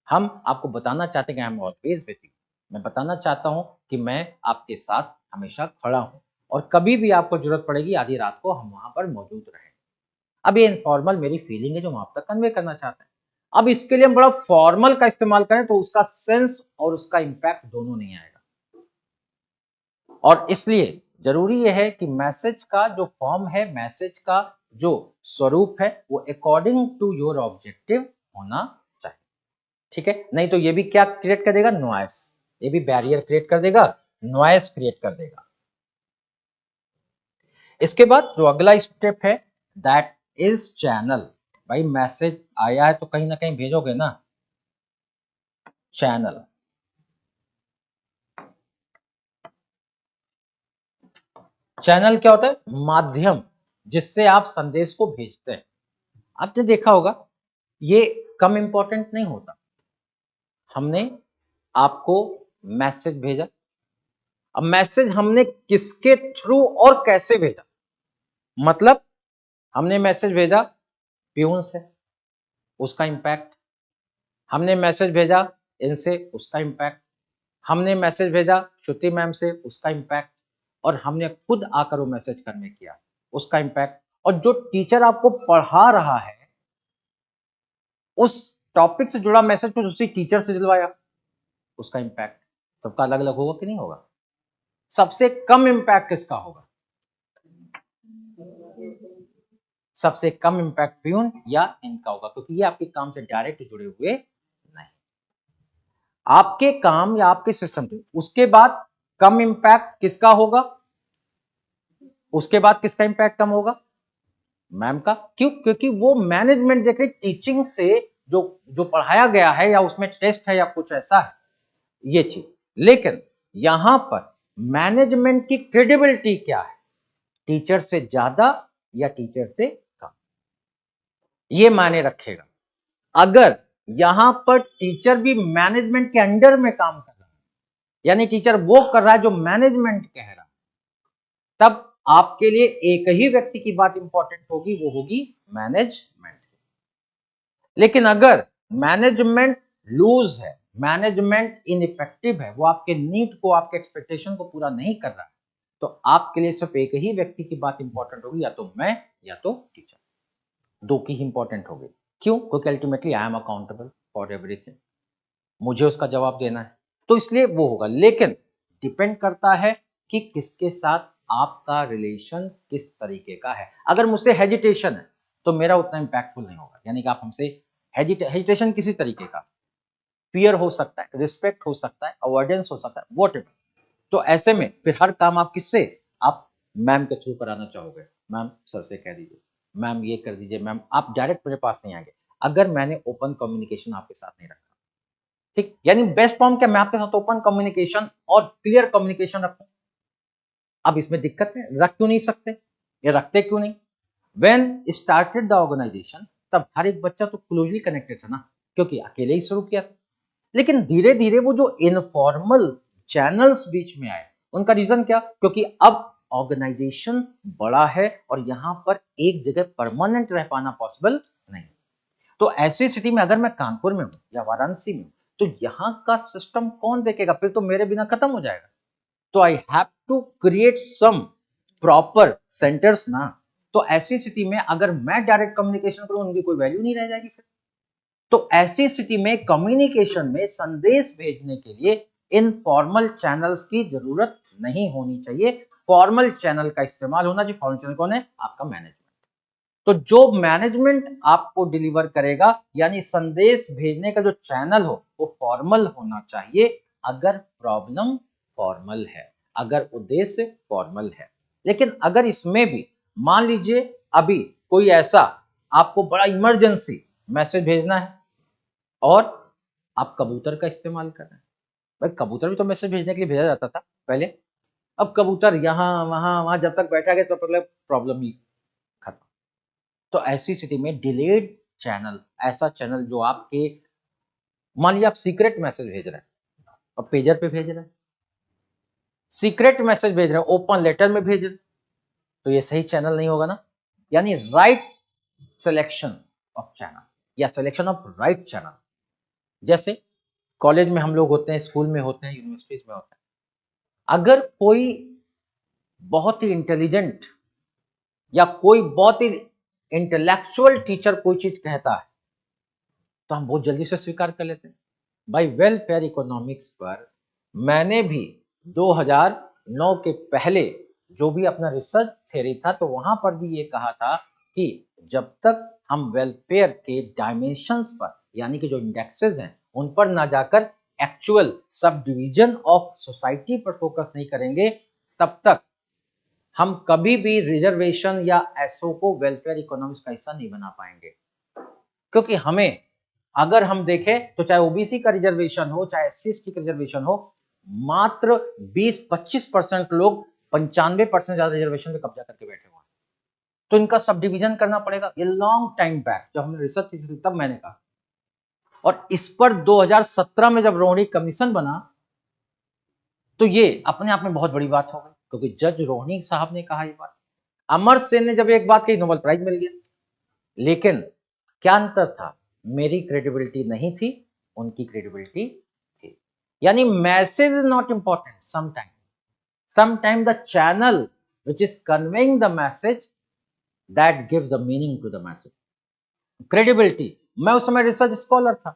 हम आपको बताना चाहते हैं कि I am always with you, मैं बताना चाहता हूं कि मैं आपके साथ हमेशा खड़ा हूं और कभी भी आपको जरूरत पड़ेगी आधी रात को हम वहां पर मौजूद रहें। अब ये इनफॉर्मल मेरी फीलिंग है जो हम आप तक कन्वे करना चाहते हैं। अब इसके लिए हम बड़ा फॉर्मल का इस्तेमाल करें तो उसका सेंस और उसका इंपैक्ट दोनों नहीं आएगा। और इसलिए जरूरी यह है कि मैसेज का जो फॉर्म है, मैसेज का जो स्वरूप है, वो अकॉर्डिंग टू योर ऑब्जेक्टिव होना चाहिए। ठीक है, नहीं तो ये भी क्या क्रिएट कर देगा, नॉइस। ये भी बैरियर क्रिएट कर देगा, नॉइस क्रिएट कर देगा। इसके बाद जो अगला स्टेप है दैट इज चैनल। भाई मैसेज आया है तो कहीं ना कहीं भेजोगे ना, चैनल। चैनल क्या होता है, माध्यम जिससे आप संदेश को भेजते हैं। आपने देखा होगा ये कम इंपॉर्टेंट नहीं होता। हमने आपको मैसेज भेजा, अब मैसेज हमने किसके थ्रू और कैसे भेजा, मतलब हमने मैसेज भेजा प्यून से, उसका इंपैक्ट। हमने मैसेज भेजा इनसे, उसका इंपैक्ट। हमने मैसेज भेजा श्रुति मैम से, उसका इंपैक्ट। और हमने खुद आकर वो मैसेज करने किया, उसका इंपैक्ट। और जो टीचर आपको पढ़ा रहा है उस टॉपिक से जुड़ा मैसेज कुछ उसी टीचर से दिलवाया, उसका इंपैक्ट। सबका अलग अलग होगा कि नहीं होगा? सबसे कम इंपैक्ट किसका होगा? सबसे कम इंपैक्ट प्यून या इनका होगा, क्योंकि ये आपके काम से डायरेक्ट जुड़े हुए नहीं, आपके काम या आपके सिस्टम से। उसके बाद कम इंपैक्ट किसका होगा? उसके बाद किसका इंपैक्ट कम होगा? मैम का। क्यों? क्योंकि वो मैनेजमेंट देख रही, टीचिंग से जो जो पढ़ाया गया है या उसमें टेस्ट है या कुछ ऐसा है, ये चीज। लेकिन यहां पर मैनेजमेंट की क्रेडिबिलिटी क्या है, टीचर से ज्यादा या टीचर से कम, ये मायने रखेगा। अगर यहां पर टीचर भी मैनेजमेंट के अंडर में काम कर रहा है, यानी टीचर वो कर रहा है जो मैनेजमेंट कह रहा है, तब आपके लिए एक ही व्यक्ति की बात इंपॉर्टेंट होगी, वो होगी मैनेजमेंट। लेकिन अगर मैनेजमेंट लूज है, मैनेजमेंट इनइफेक्टिव है, वो आपके नीड को, आपके एक्सपेक्टेशन को पूरा नहीं कर रहा है, तो आपके लिए सिर्फ एक ही व्यक्ति की बात इंपॉर्टेंट होगी, या तो मैं या तो टीचर, दो की ही इंपॉर्टेंट होगी। क्यों? क्योंकि ultimately I am accountable for everything, मुझे उसका जवाब देना है, तो इसलिए वो होगा। लेकिन डिपेंड करता है कि किसके साथ आपका रिलेशन किस तरीके का है। अगर मुझसे हेजिटेशन है तो मेरा उतना इंपैक्टफुल नहीं होगा, यानी कि आप हमसे हेजिटेशन किसी तरीके का, फियर हो सकता है, रिस्पेक्ट हो सकता है, अवॉइडेंस हो सकता है, व्हाटएवर। तो ऐसे में फिर हर काम आप किससे, आप मैम के थ्रू कराना चाहोगे, मैम सर से कह दीजिए, मैम ये कर दीजिए, मैम आप डायरेक्ट मेरे पास नहीं आएंगे अगर मैंने ओपन कम्युनिकेशन आपके साथ नहीं रखा। ठीक, यानी बेस्ट फॉर्म क्या, मैं आपके साथ ओपन कम्युनिकेशन और क्लियर कम्युनिकेशन रखूं। अब इसमें दिक्कत है, रख क्यों नहीं सकते, ये रखते क्यों नहीं? व्हेन स्टार्टेड द ऑर्गेनाइजेशन, तब हर एक बच्चा तो क्लोजली कनेक्टेड था ना, क्योंकि अकेले ही शुरू किया था। लेकिन धीरे धीरे वो जो इनफॉर्मल चैनल्स बीच में आए, उनका रीजन क्या, क्योंकि अब ऑर्गेनाइजेशन बड़ा है और यहां पर एक जगह परमानेंट रह पाना पॉसिबल नहीं। तो ऐसी स्थिति में अगर मैं कानपुर में हूं या वाराणसी में हूं, तो यहां का सिस्टम कौन देखेगा? फिर तो मेरे बिना खत्म हो जाएगा। तो I have to create some proper centres ना। तो ऐसी स्थिति में अगर मैं डायरेक्ट कम्युनिकेशन करूं, उनकी कोई वैल्यू नहीं रह जाएगी फिर। तो ऐसी स्थिति में कम्युनिकेशन में संदेश भेजने के लिए इनफॉर्मल चैनल्स की जरूरत नहीं होनी चाहिए, फॉर्मल चैनल का इस्तेमाल होना चाहिए। फॉर्मल चैनल कौन है? आपका मैनेजमेंट। तो जो मैनेजमेंट आपको डिलीवर करेगा, यानी संदेश भेजने का जो चैनल हो वो फॉर्मल होना चाहिए, अगर प्रॉब्लम फॉर्मल है, अगर उद्देश्य फॉर्मल है। लेकिन अगर इसमें भी मान लीजिए अभी कोई ऐसा आपको बड़ा इमरजेंसी मैसेज भेजना है और आप कबूतर का इस्तेमाल कर रहे हैं। भाई कबूतर भी तो मैसेज भेजने के लिए भेजा जाता था पहले। अब कबूतर यहां वहां जब तक बैठा गया तो मतलब प्रॉब्लम ही खत्म। तो ऐसी स्थिति में डिलेड चैनल, ऐसा चैनल जो आपके, मान लीजिए आप सीक्रेट मैसेज भेज रहे हैं और पेजर पे भेज रहे हैं, सीक्रेट मैसेज भेज रहे हैं, ओपन लेटर में भेज रहे हैं, तो ये सही चैनल नहीं होगा ना। यानी राइट सिलेक्शन ऑफ चैनल या सिलेक्शन ऑफ राइट चैनल। जैसे कॉलेज में हम लोग होते हैं, स्कूल में होते हैं, यूनिवर्सिटीज में होते हैं। अगर कोई बहुत ही इंटेलिजेंट या कोई बहुत ही इंटेलेक्चुअल टीचर कोई चीज कहता है तो हम बहुत जल्दी से स्वीकार कर लेते हैं। भाई वेलफेयर इकोनॉमिक्स पर मैंने भी 2009 के पहले जो भी अपना रिसर्च थ्योरी था, तो वहां पर भी ये कहा था कि जब तक हम वेलफेयर के डायमेंशंस पर, यानी कि जो इंडेक्सेस हैं उन पर ना जाकर actual sub division of society पर फोकस नहीं करेंगे, तब तक हम कभी भी रिजर्वेशन या एसओ को वेलफेयर इकोनॉमिक्स का हिस्सा नहीं बना पाएंगे। क्योंकि हमें, अगर हम देखें तो चाहे ओबीसी का रिजर्वेशन हो, चाहे एससी एसटी का रिजर्वेशन हो, मात्र 20-25% लोग 95% ज्यादा रिजर्वेशन पे कब्जा करके बैठे हुए हैं। तो इनका सब डिवीजन करना पड़ेगा। ये लॉन्ग टाइम बैक जब हमने रिसर्च की थी तब मैंने कहा, और इस पर 2017 में जब रोहिणी कमीशन बना तो ये अपने आप में बहुत बड़ी बात हो गई, क्योंकि जज रोहिणी साहब ने कहा ये बात, अमर सेन ने जब एक बात कही नोबेल प्राइज मिल गया। लेकिन क्या अंतर था? मेरी क्रेडिबिलिटी नहीं थी, उनकी क्रेडिबिलिटी थी। यानी message is not important, sometime the channel which is conveying the message that gives the meaning to the message. Credibility, मैं उस समय रिसर्च स्कॉलर था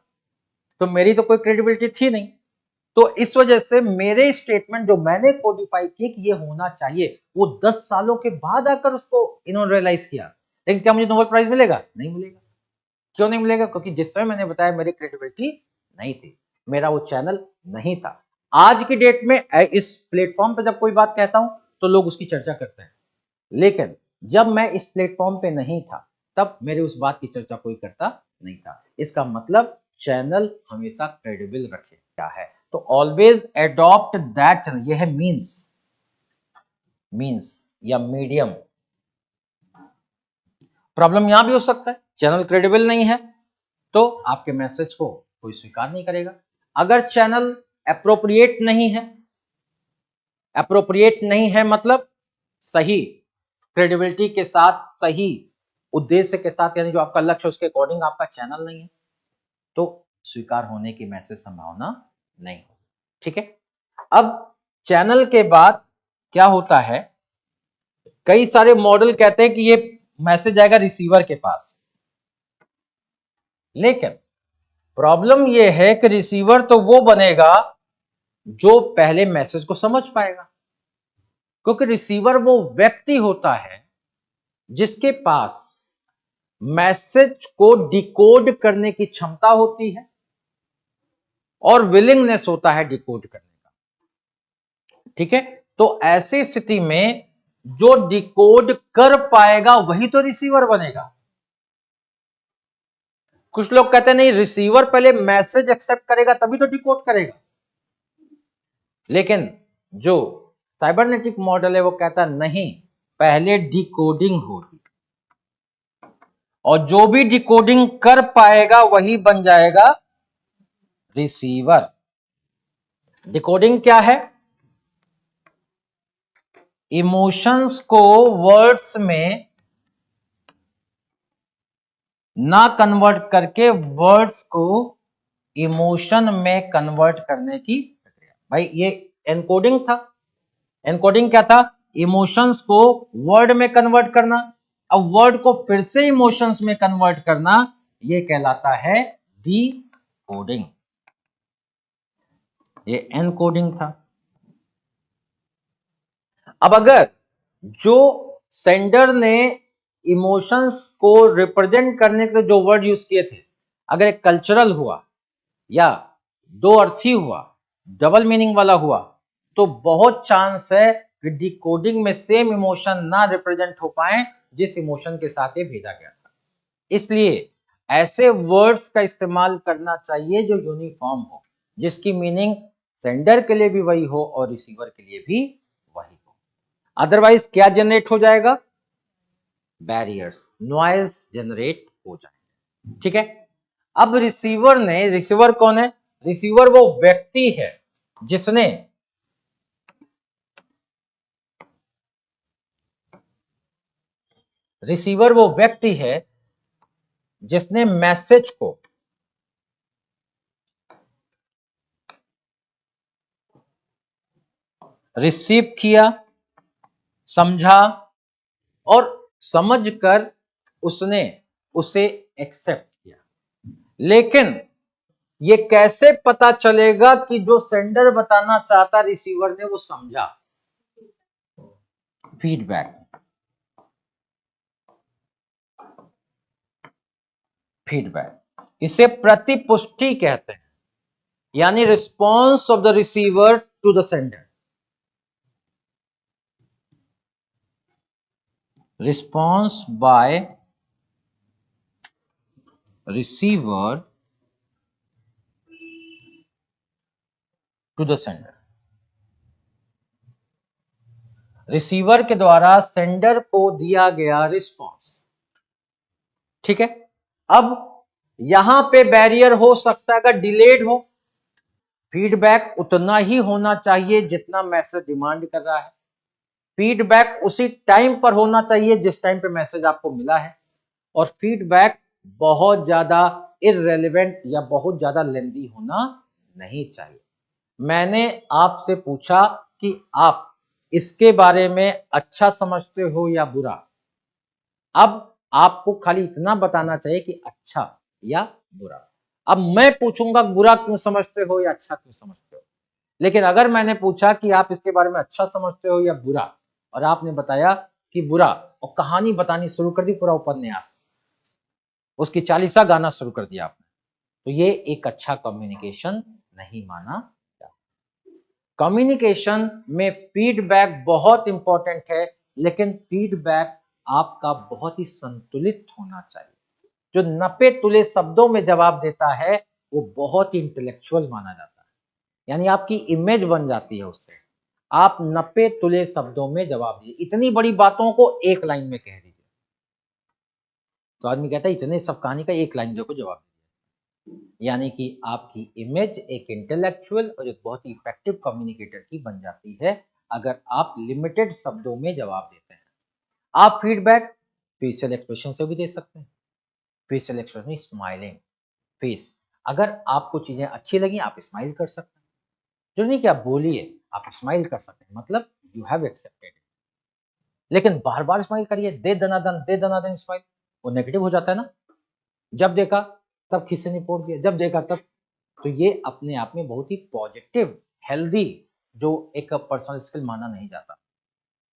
तो मेरी तो कोई क्रेडिबिलिटी थी नहीं, तो इस वजह से मेरे स्टेटमेंट जो मैंने कोडिफाई किए कि ये होना चाहिए, वो 10 सालों के बाद आकर उसको इन्होंने रियलाइज किया। लेकिन क्या मुझे नोबेल प्राइज मिलेगा? नहीं मिलेगा। क्यों नहीं मिलेगा? क्योंकि जिस समय मैंने बताया मेरी क्रेडिबिलिटी नहीं थी, मेरा वो चैनल नहीं था। आज की डेट में इस प्लेटफॉर्म पे जब कोई बात कहता हूं तो लोग उसकी चर्चा करते हैं, लेकिन जब मैं इस प्लेटफॉर्म पे नहीं था तब मेरे उस बात की चर्चा कोई करता नहीं था। इसका मतलब चैनल हमेशा क्रेडिबल रखे क्या है। तो ऑलवेज एडॉप्ट दैट चैनल, यह है मीन्स या मीडियम। प्रॉब्लम यहां भी हो सकता है, चैनल क्रेडिबल नहीं है तो आपके मैसेज को कोई स्वीकार नहीं करेगा। अगर चैनल एप्रोप्रिएट नहीं है मतलब सही क्रेडिबिलिटी के साथ, सही उद्देश्य के साथ, यानी जो आपका लक्ष्य उसके अकॉर्डिंग आपका चैनल नहीं है, तो स्वीकार होने की मैसेज संभावना नहीं हो। ठीक है। अब चैनल के बाद क्या होता है, कई सारे मॉडल कहते हैं कि ये मैसेज जाएगा रिसीवर के पास, लेकिन प्रॉब्लम ये है कि रिसीवर तो वो बनेगा जो पहले मैसेज को समझ पाएगा, क्योंकि रिसीवर वो व्यक्ति होता है जिसके पास मैसेज को डिकोड करने की क्षमता होती है और विलिंगनेस होता है डिकोड करने का। ठीक है। तो ऐसी स्थिति में जो डिकोड कर पाएगा वही तो रिसीवर बनेगा। कुछ लोग कहते हैं नहीं, रिसीवर पहले मैसेज एक्सेप्ट करेगा तभी तो डिकोड करेगा, लेकिन जो साइबरनेटिक मॉडल है वो कहता नहीं, पहले डिकोडिंग होगी और जो भी डिकोडिंग कर पाएगा वही बन जाएगा रिसीवर। डिकोडिंग क्या है? इमोशंस को वर्ड्स में ना कन्वर्ट करके वर्ड्स को इमोशन में कन्वर्ट करने की प्रक्रिया। भाई ये एनकोडिंग था। एनकोडिंग क्या था? इमोशंस को वर्ड में कन्वर्ट करना। अब वर्ड को फिर से इमोशंस में कन्वर्ट करना, ये कहलाता है डीकोडिंग। ये एनकोडिंग था। अब अगर जो सेंडर ने इमोशंस को रिप्रेजेंट करने के जो वर्ड यूज किए थे, अगर एक कल्चरल हुआ या दो अर्थी हुआ, डबल मीनिंग वाला हुआ, तो बहुत चांस है कि डिकोडिंग में सेम इमोशन ना रिप्रेजेंट हो पाए जिस इमोशन के साथ ये भेजा गया था। इसलिए ऐसे वर्ड्स का इस्तेमाल करना चाहिए जो यूनिफॉर्म हो, जिसकी मीनिंग सेंडर के लिए भी वही हो और रिसीवर के लिए भी वही हो। अदरवाइज क्या जनरेट हो जाएगा? बैरियर्स, नॉइज जनरेट हो जाएगा। ठीक है। अब रिसीवर कौन है? रिसीवर वो व्यक्ति है जिसने रिसीवर वो व्यक्ति है जिसने मैसेज को रिसीव किया, समझा और समझकर उसने उसे एक्सेप्ट किया। लेकिन ये कैसे पता चलेगा कि जो सेंडर बताना चाहता रिसीवर ने वो समझा? फीडबैक। फीडबैक, इसे प्रतिपुष्टि कहते हैं, यानी response of the receiver to the sender. Response by receiver to the sender. Receiver के द्वारा सेंडर को दिया गया रिस्पॉन्स। ठीक है। अब यहां पे बैरियर हो सकता है अगर डिलेड हो। फीडबैक उतना ही होना चाहिए जितना मैसेज डिमांड कर रहा है। फीडबैक उसी टाइम पर होना चाहिए जिस टाइम पे मैसेज आपको मिला है। और फीडबैक बहुत ज्यादा इररेलेवेंट या बहुत ज्यादा लेंदी होना नहीं चाहिए। मैंने आपसे पूछा कि आप इसके बारे में अच्छा समझते हो या बुरा। अब आपको खाली इतना बताना चाहिए कि अच्छा या बुरा। अब मैं पूछूंगा बुरा क्यों समझते हो या अच्छा क्यों समझते हो। लेकिन अगर मैंने पूछा कि आप इसके बारे में अच्छा समझते हो या बुरा, और आपने बताया कि बुरा, और कहानी बतानी शुरू कर दी, पूरा उपन्यास, उसकी चालीसा गाना शुरू कर दिया आपने, तो ये एक अच्छा कम्युनिकेशन नहीं माना जाता। कम्युनिकेशन में फीडबैक बहुत इंपॉर्टेंट है, लेकिन फीडबैक आपका बहुत ही संतुलित होना चाहिए। जो नपे तुले शब्दों में जवाब देता है वो बहुत ही इंटेलेक्चुअल माना जाता है, यानी आपकी इमेज बन जाती है उससे। आप नपे तुले शब्दों में जवाब दीजिए, इतनी बड़ी बातों को एक लाइन में कह दीजिए। तो आदमी कहता है इतने सब कहानी का एक लाइन देखो जवाब दीजिए, यानी कि आपकी इमेज एक इंटेलेक्चुअल और एक बहुत ही इफेक्टिव कम्युनिकेटर की बन जाती है अगर आप लिमिटेड शब्दों में जवाब देते हैं। आप फीडबैक फेशियल एक्सप्रेशन से भी दे सकते हैं। फेशियल एक्सप्रेशन, स्माइलिंग फेस, अगर आपको चीजें अच्छी लगी आप स्माइल कर सकते हैं। जो नहीं कि आप बोलिए, आप स्माइल कर सकते हैं, मतलब यू हैव एक्सेप्टेड। लेकिन बार बार स्माइल करिए, दे दनादन स्माइल, वो नेगेटिव हो जाता है ना। जब देखा तब खीसे निपोड़ दिया, जब देखा तब। तो ये अपने आप में बहुत ही पॉजिटिव, हेल्दी जो एक पर्सनल स्किल माना नहीं जाता।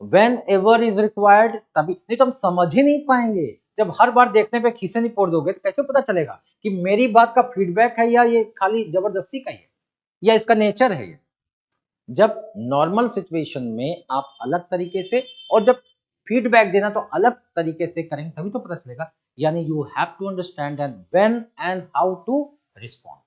वेन एवर इज रिक्वायर्ड, तभी, नहीं तो हम समझ ही नहीं पाएंगे। जब हर बार देखने पे खीसे निपोड़ दोगे तो कैसे पता चलेगा कि मेरी बात का फीडबैक है या ये खाली जबरदस्ती का ही है या इसका नेचर है ये। जब नॉर्मल सिचुएशन में आप अलग तरीके से, और जब फीडबैक देना तो अलग तरीके से करेंगे तभी तो पता चलेगा। यानी you have to understand and when and how to respond,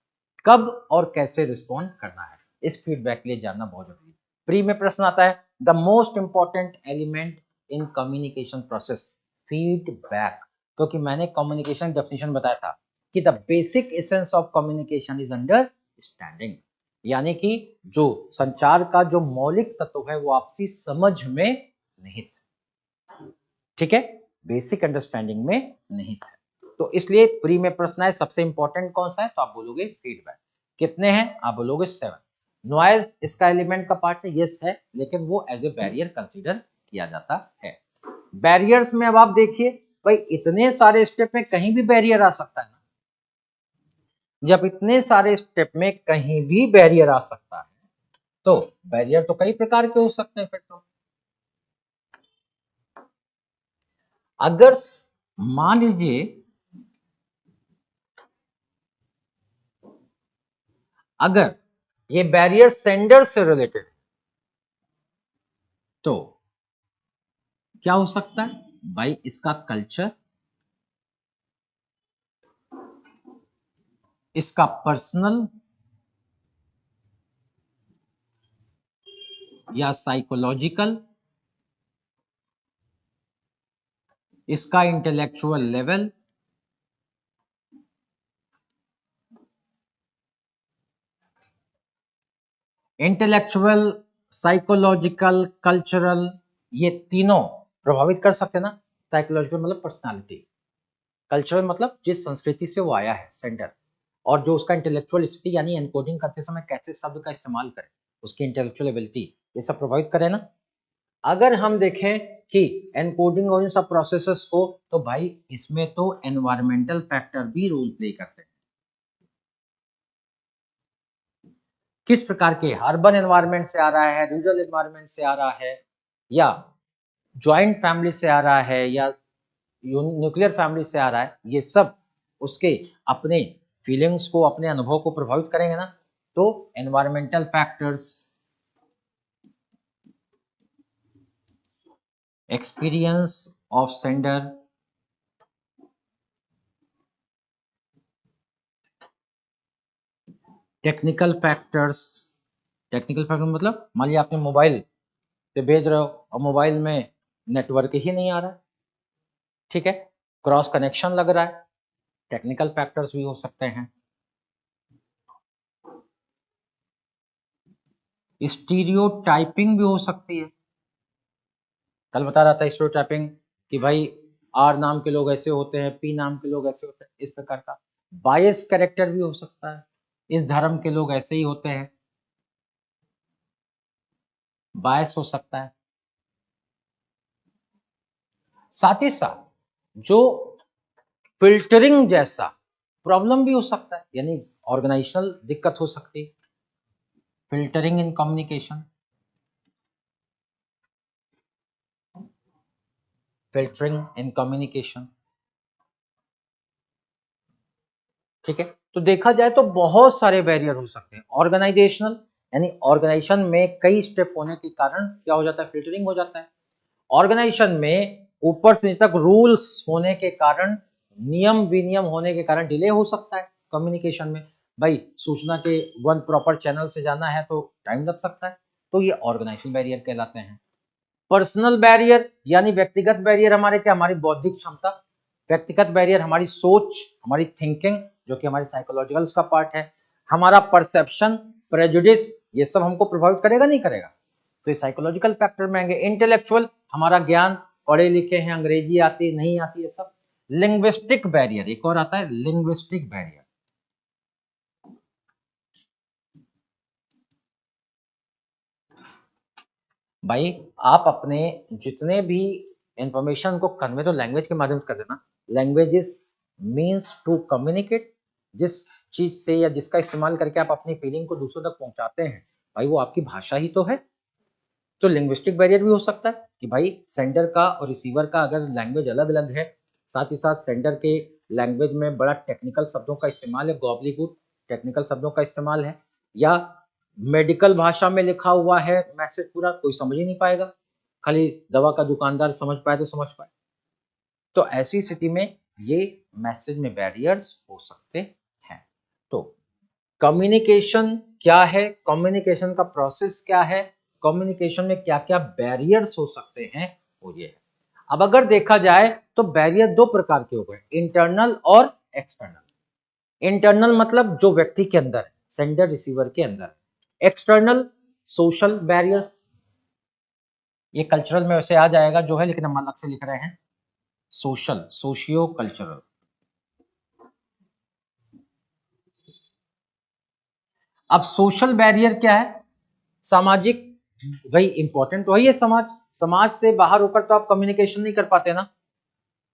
कब और कैसे रिस्पॉन्ड करना है, इस फीडबैक के लिए जानना बहुत जरूरी है। प्री में प्रश्न आता है, the most important element in communication process, feedback. क्योंकि मैंने कम्युनिकेशन डेफिनेशन बताया था कि the basic essence of communication is understanding, यानी कि जो संचार का जो मौलिक तत्व है वो आपसी समझ में निहित है। ठीक है, बेसिक अंडरस्टैंडिंग में निहित है। तो इसलिए प्री में प्रश्न है सबसे इंपॉर्टेंट कौन सा है, तो आप बोलोगे फीडबैक। कितने हैं आप बोलोगे 7। नॉइज इसका एलिमेंट का पार्ट है, यस है, लेकिन वो एज ए बैरियर कंसीडर किया जाता है। बैरियर्स में अब आप देखिए भाई इतने सारे स्टेप में कहीं भी बैरियर आ सकता है ना। जब इतने सारे स्टेप में कहीं भी बैरियर आ सकता है तो बैरियर तो कई प्रकार के हो सकते हैं। फिर तो अगर मान लीजिए अगर ये बैरियर सेंडर से रिलेटेड तो क्या हो सकता है भाई, इसका कल्चर, इसका पर्सनल या साइकोलॉजिकल, इसका intellectual level, intellectual, psychological, cultural, ये तीनों प्रभावित कर सकते हैं ना। साइकोलॉजिकल मतलब पर्सनालिटी, कल्चरल मतलब जिस संस्कृति से वो आया है सेंडर, और जो उसका इंटेलेक्चुअल स्थिति यानी एनकोडिंग करते समय कैसे शब्द का इस्तेमाल करे, उसकी इंटेलेक्चुअल एबिलिटी, ये सब प्रभावित करे ना। अगर हम देखें कि एनकोडिंग और इन सब प्रोसेसेस को, तो भाई इसमें तो एनवायरमेंटल फैक्टर भी रोल प्ले करते हैं। किस प्रकार के, अर्बन एनवायरनमेंट से आ रहा है, रूरल एनवायरनमेंट से आ रहा है, या ज्वाइंट फैमिली से आ रहा है, या न्यूक्लियर फैमिली से आ रहा है, ये सब उसके अपने फीलिंग्स को, अपने अनुभव को प्रभावित करेंगे ना। तो environmental factors, experience of sender, technical factors, technical factor मतलब मान लिया आपने मोबाइल से भेज रहे हो और मोबाइल में नेटवर्क ही नहीं आ रहा है, ठीक है, क्रॉस कनेक्शन लग रहा है, टेक्निकल फैक्टर्स भी हो सकते हैं। स्टीरियोटाइपिंग भी हो सकती है। कल बता रहा था स्टीरियोटाइपिंग कि भाई आर नाम के लोग ऐसे होते हैं, पी नाम के लोग ऐसे होते हैं, इस प्रकार का बायस कैरेक्टर भी हो सकता है, इस धर्म के लोग ऐसे ही होते हैं, बायस हो सकता है। साथ ही साथ जो फिल्टरिंग जैसा प्रॉब्लम भी हो सकता है, यानी ऑर्गेनाइजेशनल दिक्कत हो सकती है, filtering in communication, filtering in communication, ठीक है। तो देखा जाए तो बहुत सारे बैरियर हो सकते हैं। ऑर्गेनाइजेशनल यानी ऑर्गेनाइजेशन में कई स्टेप होने के कारण क्या हो जाता है, फिल्टरिंग हो जाता है। ऑर्गेनाइजेशन में ऊपर से नीचे तक रूल्स होने के कारण, नियम विनियम होने के कारण डिले हो सकता है कम्युनिकेशन में। भाई सूचना के वन प्रॉपर चैनल से जाना है तो टाइम लग सकता है, तो ये ऑर्गेनाइजेशनल बैरियर कहलाते हैं। पर्सनल बैरियर यानी व्यक्तिगत बैरियर हमारे क्या, हमारी बौद्धिक क्षमता, व्यक्तिगत बैरियर हमारी सोच, हमारी थिंकिंग, जो कि हमारी साइकोलॉजिकल का पार्ट है, हमारा परसेप्शन, प्रेजुडिस, ये सब हमको प्रभावित करेगा नहीं करेगा, तो ये साइकोलॉजिकल फैक्टर में आएंगे। इंटेलेक्चुअल हमारा ज्ञान, पढ़े लिखे हैं, अंग्रेजी आती नहीं आती, ये सब। लिंग्विस्टिक बैरियर एक और आता है, लिंग्विस्टिक बैरियर। भाई आप अपने जितने भी इंफॉर्मेशन को कन्वे तो लैंग्वेज के माध्यम से कर देना। Language is means to communicate, जिस चीज से या जिसका इस्तेमाल करके आप अपनी फीलिंग को दूसरों तक पहुंचाते हैं, भाई वो आपकी भाषा ही तो है। तो लिंग्विस्टिक बैरियर भी हो सकता है कि भाई सेंडर का और रिसीवर का अगर लैंग्वेज अलग अलग है, साथ ही साथ सेंडर के लैंग्वेज में बड़ा टेक्निकल शब्दों का इस्तेमाल है, गॉबलीगुड टेक्निकल शब्दों का इस्तेमाल है, या मेडिकल भाषा में लिखा हुआ है मैसेज, पूरा कोई समझ ही नहीं पाएगा, खाली दवा का दुकानदार समझ पाए तो समझ पाए। तो ऐसी स्थिति में ये मैसेज में बैरियर्स हो सकते हैं। तो कम्युनिकेशन क्या है, कम्युनिकेशन का प्रोसेस क्या है, कम्युनिकेशन में क्या क्या बैरियर्स हो सकते हैं, वो ये है। अब अगर देखा जाए तो बैरियर दो प्रकार के हो गए, इंटरनल और एक्सटर्नल। इंटरनल मतलब जो व्यक्ति के अंदर, सेंडर रिसीवर के अंदर। एक्सटर्नल सोशल बैरियर्स, ये कल्चरल में वैसे आ जाएगा जो है, लेकिन हम अलग से लिख रहे हैं, सोशल, सोशियो कल्चरल। अब सोशल बैरियर क्या है? सामाजिक, भाई इंपॉर्टेंट तो है ये समाज। समाज से बाहर होकर तो आप कम्युनिकेशन नहीं कर पाते ना।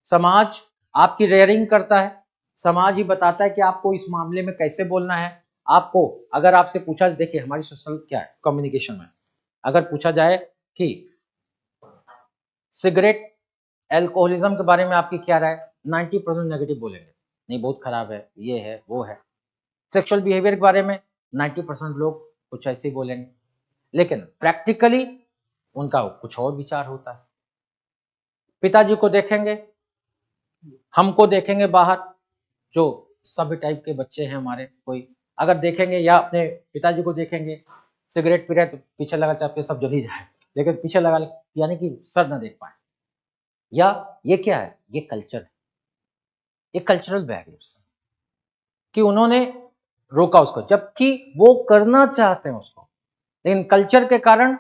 समाज आपकी रेयरिंग करता है, समाज ही बताता है कि आपको इस मामले में कैसे बोलना है। आपको अगर आपसे पूछा, देखिए हमारी सोशल क्या है कम्युनिकेशन में, अगर पूछा जाए कि सिगरेट, एल्कोहलिज्म के बारे में आपकी क्या राय, 90% नेगेटिव बोलेंगे, नहीं बहुत खराब है, ये है वो है। सेक्सुअल बिहेवियर के बारे में 90% लोग कुछ ऐसे ही बोलेंगे, लेकिन प्रैक्टिकली उनका कुछ और विचार होता है। पिताजी को देखेंगे, हमको देखेंगे बाहर, जो सभी टाइप के बच्चे हैं हमारे, कोई अगर देखेंगे या अपने पिताजी को देखेंगे सिगरेट पी रहे तो पीछे लगा चाहे सब जल ही जाए, लेकिन पीछे लगा यानी कि सर ना देख पाए। या ये क्या है, ये कल्चर है, ये कल्चरल बैरियर्स कि उन्होंने रोका उसको, जबकि वो करना चाहते हैं उसको, लेकिन कल्चर के कारण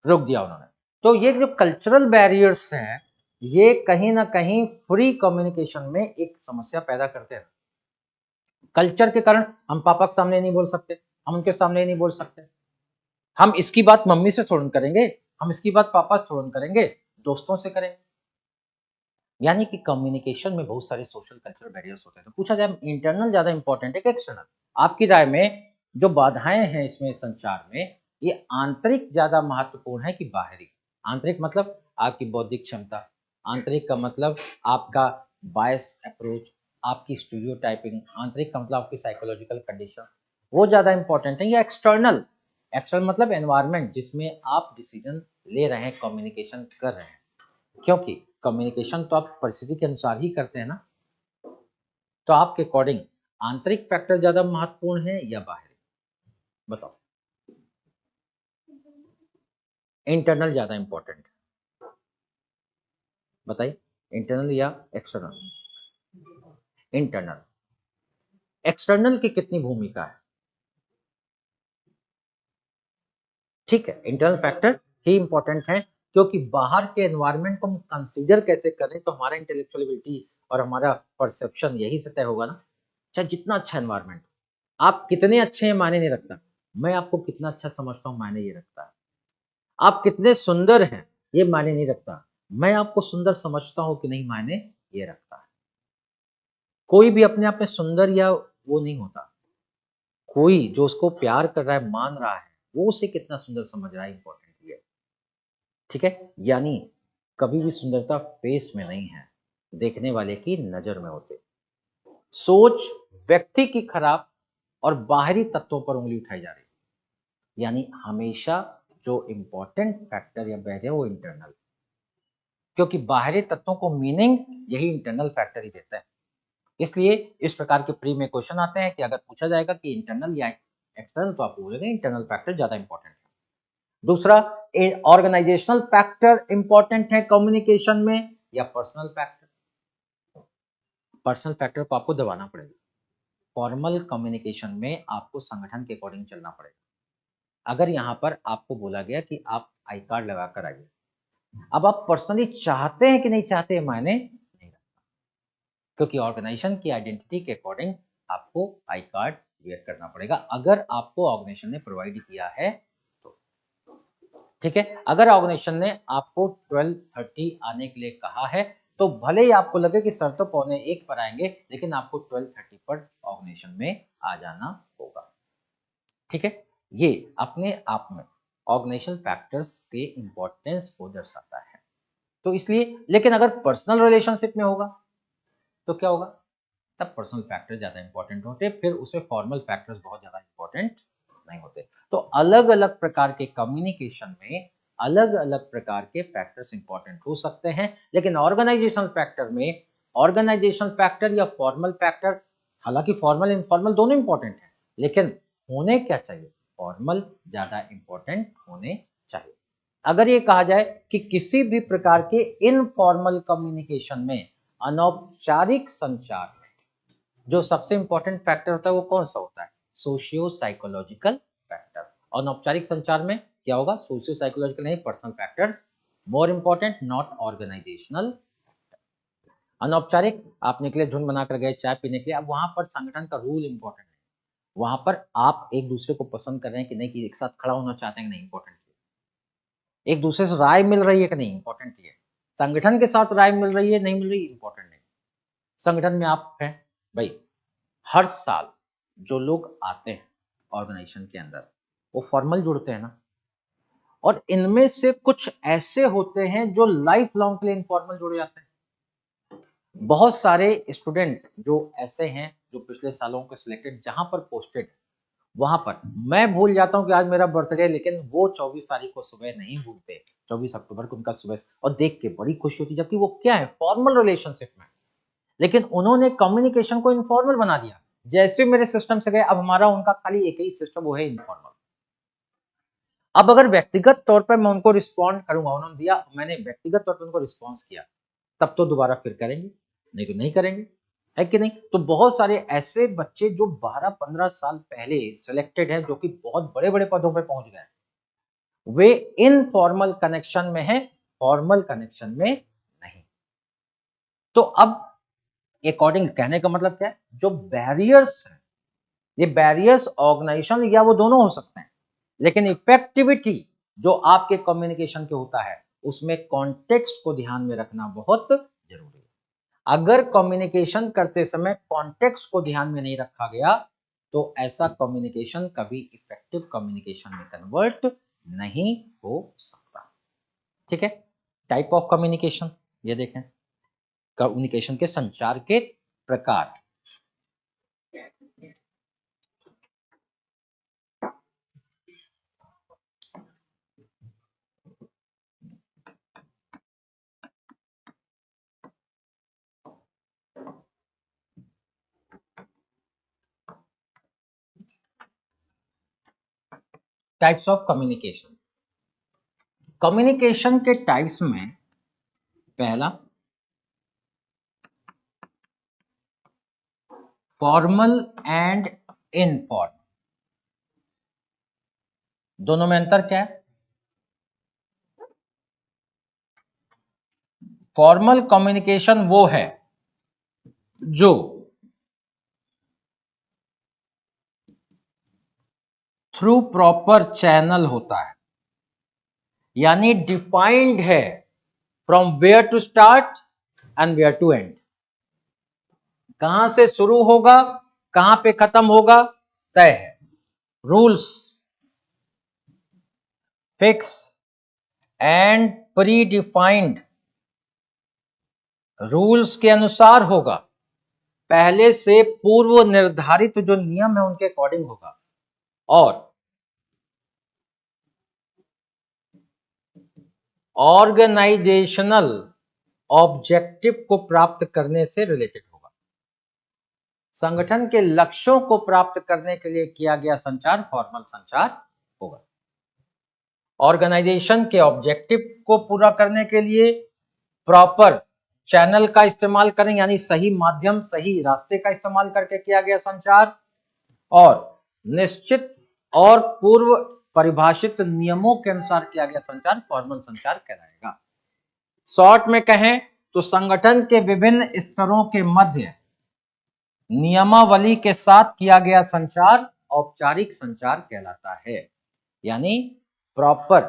रोक दिया उन्होंने। तो ये जो कल्चरल बैरियर्स हैं, ये कहीं ना कहीं फ्री कम्युनिकेशन में एक समस्या पैदा करते हैं। कल्चर के कारण हम पापा के सामने नहीं बोल सकते, हम उनके सामने नहीं बोल सकते, हम इसकी बात मम्मी से थोड़ा करेंगे, हम इसकी बात पापा से थोड़ा करेंगे, दोस्तों से करेंगे। यानी कि कम्युनिकेशन में बहुत सारे सोशल कल्चरल बैरियर्स होते हैं। तो पूछा जाए इंटरनल ज्यादा इंपॉर्टेंट है कि एक्सटर्नल, आपकी राय में जो बाधाएं हैं इसमें संचार में, ये आंतरिक ज्यादा महत्वपूर्ण है कि बाहरी? आंतरिक मतलब आपकी बौद्धिक क्षमता, आंतरिक का मतलब आपका बायस अप्रोच, आपकी स्टीरियोटाइपिंग, आंतरिक का मतलब आपकी साइकोलॉजिकल कंडीशन, वो ज्यादा इंपॉर्टेंट है, या एक्सटर्नल? एक्सटर्नल मतलब एनवायरनमेंट जिसमें आप डिसीजन ले रहे हैं, कम्युनिकेशन कर रहे हैं, क्योंकि कम्युनिकेशन तो आप परिस्थिति के अनुसार ही करते हैं ना। तो आपके अकॉर्डिंग आंतरिक फैक्टर ज्यादा महत्वपूर्ण है या बाहरी? बताओ। इंटरनल ज्यादा इंपॉर्टेंट, बताइए, इंटरनल या एक्सटर्नल? इंटरनल। एक्सटर्नल की कितनी भूमिका है? ठीक है, इंटरनल फैक्टर ही इंपॉर्टेंट है, क्योंकि बाहर के एनवायरनमेंट को हम कंसीडर कैसे करें तो हमारा इंटेलेक्चुअल एबिलिटी और हमारा परसेप्शन यही से तय होगा ना। चाहे जितना अच्छा एनवायरनमेंट, आप कितने अच्छे हैं मायने नहीं रखता, मैं आपको कितना अच्छा समझता हूं मायने ये रखता है। आप कितने सुंदर हैं ये मायने नहीं रखता, मैं आपको सुंदर समझता हूं कि नहीं मायने ये रखता है। कोई भी अपने आप में सुंदर या वो नहीं होता, कोई जो उसको प्यार कर रहा है, मान रहा है, वो उसे कितना सुंदर समझ रहा है, इंपॉर्टेंट ये। ठीक है, यानी कभी भी सुंदरता फेस में नहीं है, देखने वाले की नजर में होते। सोच व्यक्ति की खराब और बाहरी तत्वों पर उंगली उठाई जा रही है, यानी हमेशा जो इंपॉर्टेंट फैक्टर या बैरियर वो इंटरनल, क्योंकि बाहरी तत्वों को मीनिंग यही इंटरनल फैक्टर ही देता है। इसलिए इस प्रकार के प्री में क्वेश्चन आते हैं कि अगर पूछा जाएगा कि इंटरनल या एक्सटर्नल, तो आप बोलेंगे इंटरनल फैक्टर ज्यादा इंपॉर्टेंट है। दूसरा, ऑर्गेनाइजेशनल फैक्टर इंपॉर्टेंट है कम्युनिकेशन में या पर्सनल फैक्टर? पर्सनल फैक्टर को आपको दबाना पड़ेगा। फॉर्मल कम्युनिकेशन में आपको संगठन के अकॉर्डिंग चलना पड़ेगा। अगर यहाँ पर आपको बोला गया कि आप आई कार्ड लगा कर आइए, अब आप पर्सनली चाहते हैं कि नहीं चाहते हैं मायने नहीं रखता, क्योंकि ऑर्गेनाइजेशन की आइडेंटिटी के अकॉर्डिंग आपको आई कार्ड वेयर करना पड़ेगा, अगर आपको ऑर्गेनाइजेशन ने प्रोवाइड किया है तो। ठीक है, अगर ऑर्गेनाइजेशन ने आपको 12:30 आने के लिए कहा है, तो भले ही आपको लगे कि सर तो 12:45 पर आएंगे, लेकिन आपको 12:30 पर ऑर्गेनाइजेशन में आ जाना होगा। ठीक है, ये अपने आप में ऑर्गेनाइजेशनल फैक्टर्स के इंपॉर्टेंस को दर्शाता है। तो इसलिए, लेकिन अगर पर्सनल रिलेशनशिप में होगा तो क्या होगा, तब पर्सनल फैक्टर ज्यादा इंपॉर्टेंट होते, फिर उसमें फॉर्मल फैक्टर्स बहुत ज्यादा इंपॉर्टेंट नहीं होते। तो अलग अलग प्रकार के कम्युनिकेशन में अलग अलग प्रकार के फैक्टर्स इंपॉर्टेंट हो सकते हैं, लेकिन ऑर्गेनाइजेशनल फैक्टर में ऑर्गेनाइजेशनल फैक्टर या फॉर्मल फैक्टर, हालांकि फॉर्मल इनफॉर्मल दोनों इंपॉर्टेंट है, लेकिन होने क्या चाहिए, फॉर्मल ज्यादा इंपॉर्टेंट होने चाहिए। अगर ये कहा जाए कि किसी भी प्रकार के इनफॉर्मल कम्युनिकेशन में, अनौपचारिक संचार में जो सबसे इंपॉर्टेंट फैक्टर होता है वो कौन सा होता है, सोशियो साइकोलॉजिकल फैक्टर। अनौपचारिक संचार में क्या होगा, सोशियो साइकोलॉजिकल नहीं, personal factors more important, not organisational. अनौपचारिक, आप निकले झुंड बनाकर गए चाय पीने के लिए, अब वहां पर संगठन का रूल इंपॉर्टेंट है, वहां पर आप एक दूसरे को पसंद कर रहे हैं कि नहीं, कि एक साथ खड़ा होना चाहते हैं कि नहीं, इंपॉर्टेंट है। एक दूसरे से राय मिल रही है कि नहीं, इंपॉर्टेंट है। संगठन के साथ राय मिल रही है, नहीं मिल रही, इंपॉर्टेंट है। संगठन में आप हैं भाई, हर साल जो लोग आते हैं ऑर्गेनाइजेशन के अंदर वो फॉर्मल जुड़ते हैं ना, और इनमें से कुछ ऐसे होते हैं जो लाइफ लॉन्ग के लिए इनफॉर्मल जुड़ जाते हैं। बहुत सारे स्टूडेंट जो ऐसे हैं जो पिछले सालों के सिलेक्टेड जहां पर पोस्टेड, वहां पर मैं भूल जाता हूं कि आज मेरा बर्थडे है, लेकिन वो 24 तारीख को सुबह नहीं भूलते, 24 अक्टूबर को उनका सुबह, और देख के बड़ी खुशी होती, जबकि वो क्या है, फॉर्मल रिलेशनशिप में, लेकिन उन्होंने कम्युनिकेशन को इनफॉर्मल बना दिया। जैसे मेरे सिस्टम से गए, अब हमारा उनका खाली एक ही सिस्टम, वो है इनफॉर्मल। अब अगर व्यक्तिगत तौर पर मैं उनको रिस्पॉन्ड करूंगा, उन्होंने दिया, मैंने व्यक्तिगत तौर पर उनको रिस्पॉन्स किया, तब तो दोबारा फिर करेंगे, नहीं तो नहीं करेंगे, है कि नहीं। तो बहुत सारे ऐसे बच्चे जो 12-15 साल पहले सिलेक्टेड हैं, जो कि बहुत बड़े बड़े पदों पे पहुंच गए, वे इनफॉर्मल कनेक्शन में है, फॉर्मल कनेक्शन में नहीं। तो अब अकॉर्डिंग, कहने का मतलब क्या है, जो बैरियर्स है, ये बैरियर्स ऑर्गेनाइजेशन या वो दोनों हो सकते हैं, लेकिन इफेक्टिविटी जो आपके कम्युनिकेशन के होता है, उसमें कॉन्टेक्स्ट को ध्यान में रखना बहुत जरूरी है। अगर कम्युनिकेशन करते समय कॉन्टेक्स्ट को ध्यान में नहीं रखा गया, तो ऐसा कम्युनिकेशन कभी इफेक्टिव कम्युनिकेशन में कन्वर्ट नहीं हो सकता। ठीक है, टाइप ऑफ कम्युनिकेशन, ये देखें, कम्युनिकेशन के संचार के प्रकार। टाइप्स ऑफ कम्युनिकेशन, कम्युनिकेशन के टाइप्स में पहला फॉर्मल एंड इनफॉर्मल, दोनों में अंतर क्या है। फॉर्मल कम्युनिकेशन वो है जो थ्रू प्रॉपर चैनल होता है, यानी डिफाइंड है, from where to start and where to end, कहां से शुरू होगा, कहां पे खत्म होगा, तय है। Rules fix and pre defined, rules के अनुसार होगा, पहले से पूर्व निर्धारित जो नियम है उनके अकॉर्डिंग होगा, और ऑर्गेनाइजेशनल ऑब्जेक्टिव को प्राप्त करने से रिलेटेड होगा। संगठन के लक्ष्यों को प्राप्त करने के लिए किया गया संचार फॉर्मल संचार होगा। ऑर्गेनाइजेशन के ऑब्जेक्टिव को पूरा करने के लिए प्रॉपर चैनल का इस्तेमाल करें, यानी सही माध्यम, सही रास्ते का इस्तेमाल करके किया गया संचार, और निश्चित और पूर्व परिभाषित नियमों के अनुसार किया गया संचार फॉर्मल संचार कहलाएगा। शॉर्ट में कहें तो संगठन के विभिन्न स्तरों के मध्य नियमावली के साथ किया गया संचार औपचारिक संचार कहलाता है, यानी प्रॉपर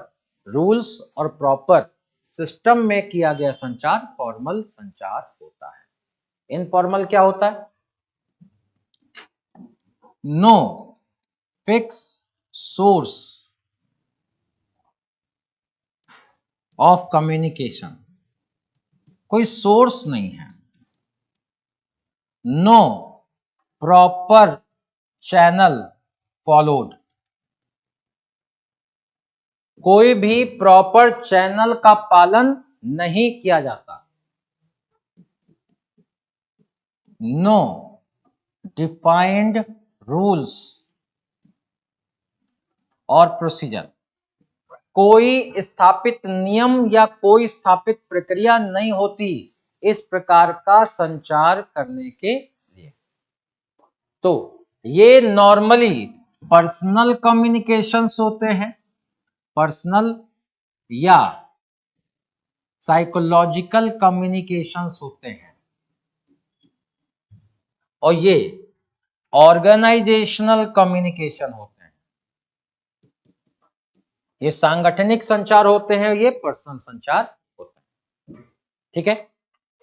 रूल्स और प्रॉपर सिस्टम में किया गया संचार फॉर्मल संचार होता है। इनफॉर्मल क्या होता है, no fix source of communication, कोई सोर्स नहीं है, नो प्रॉपर चैनल फॉलोड, कोई भी प्रॉपर चैनल का पालन नहीं किया जाता, नो डिफाइंड रूल्स और प्रोसीजर, कोई स्थापित नियम या कोई स्थापित प्रक्रिया नहीं होती इस प्रकार का संचार करने के लिए। तो ये नॉर्मली पर्सनल कम्युनिकेशंस होते हैं, पर्सनल या साइकोलॉजिकल कम्युनिकेशंस होते हैं, और ये ऑर्गेनाइजेशनल कम्युनिकेशन होते हैं, ये सांगठनिक संचार होते हैं, ये पर्सनल संचार होते हैं। ठीक है।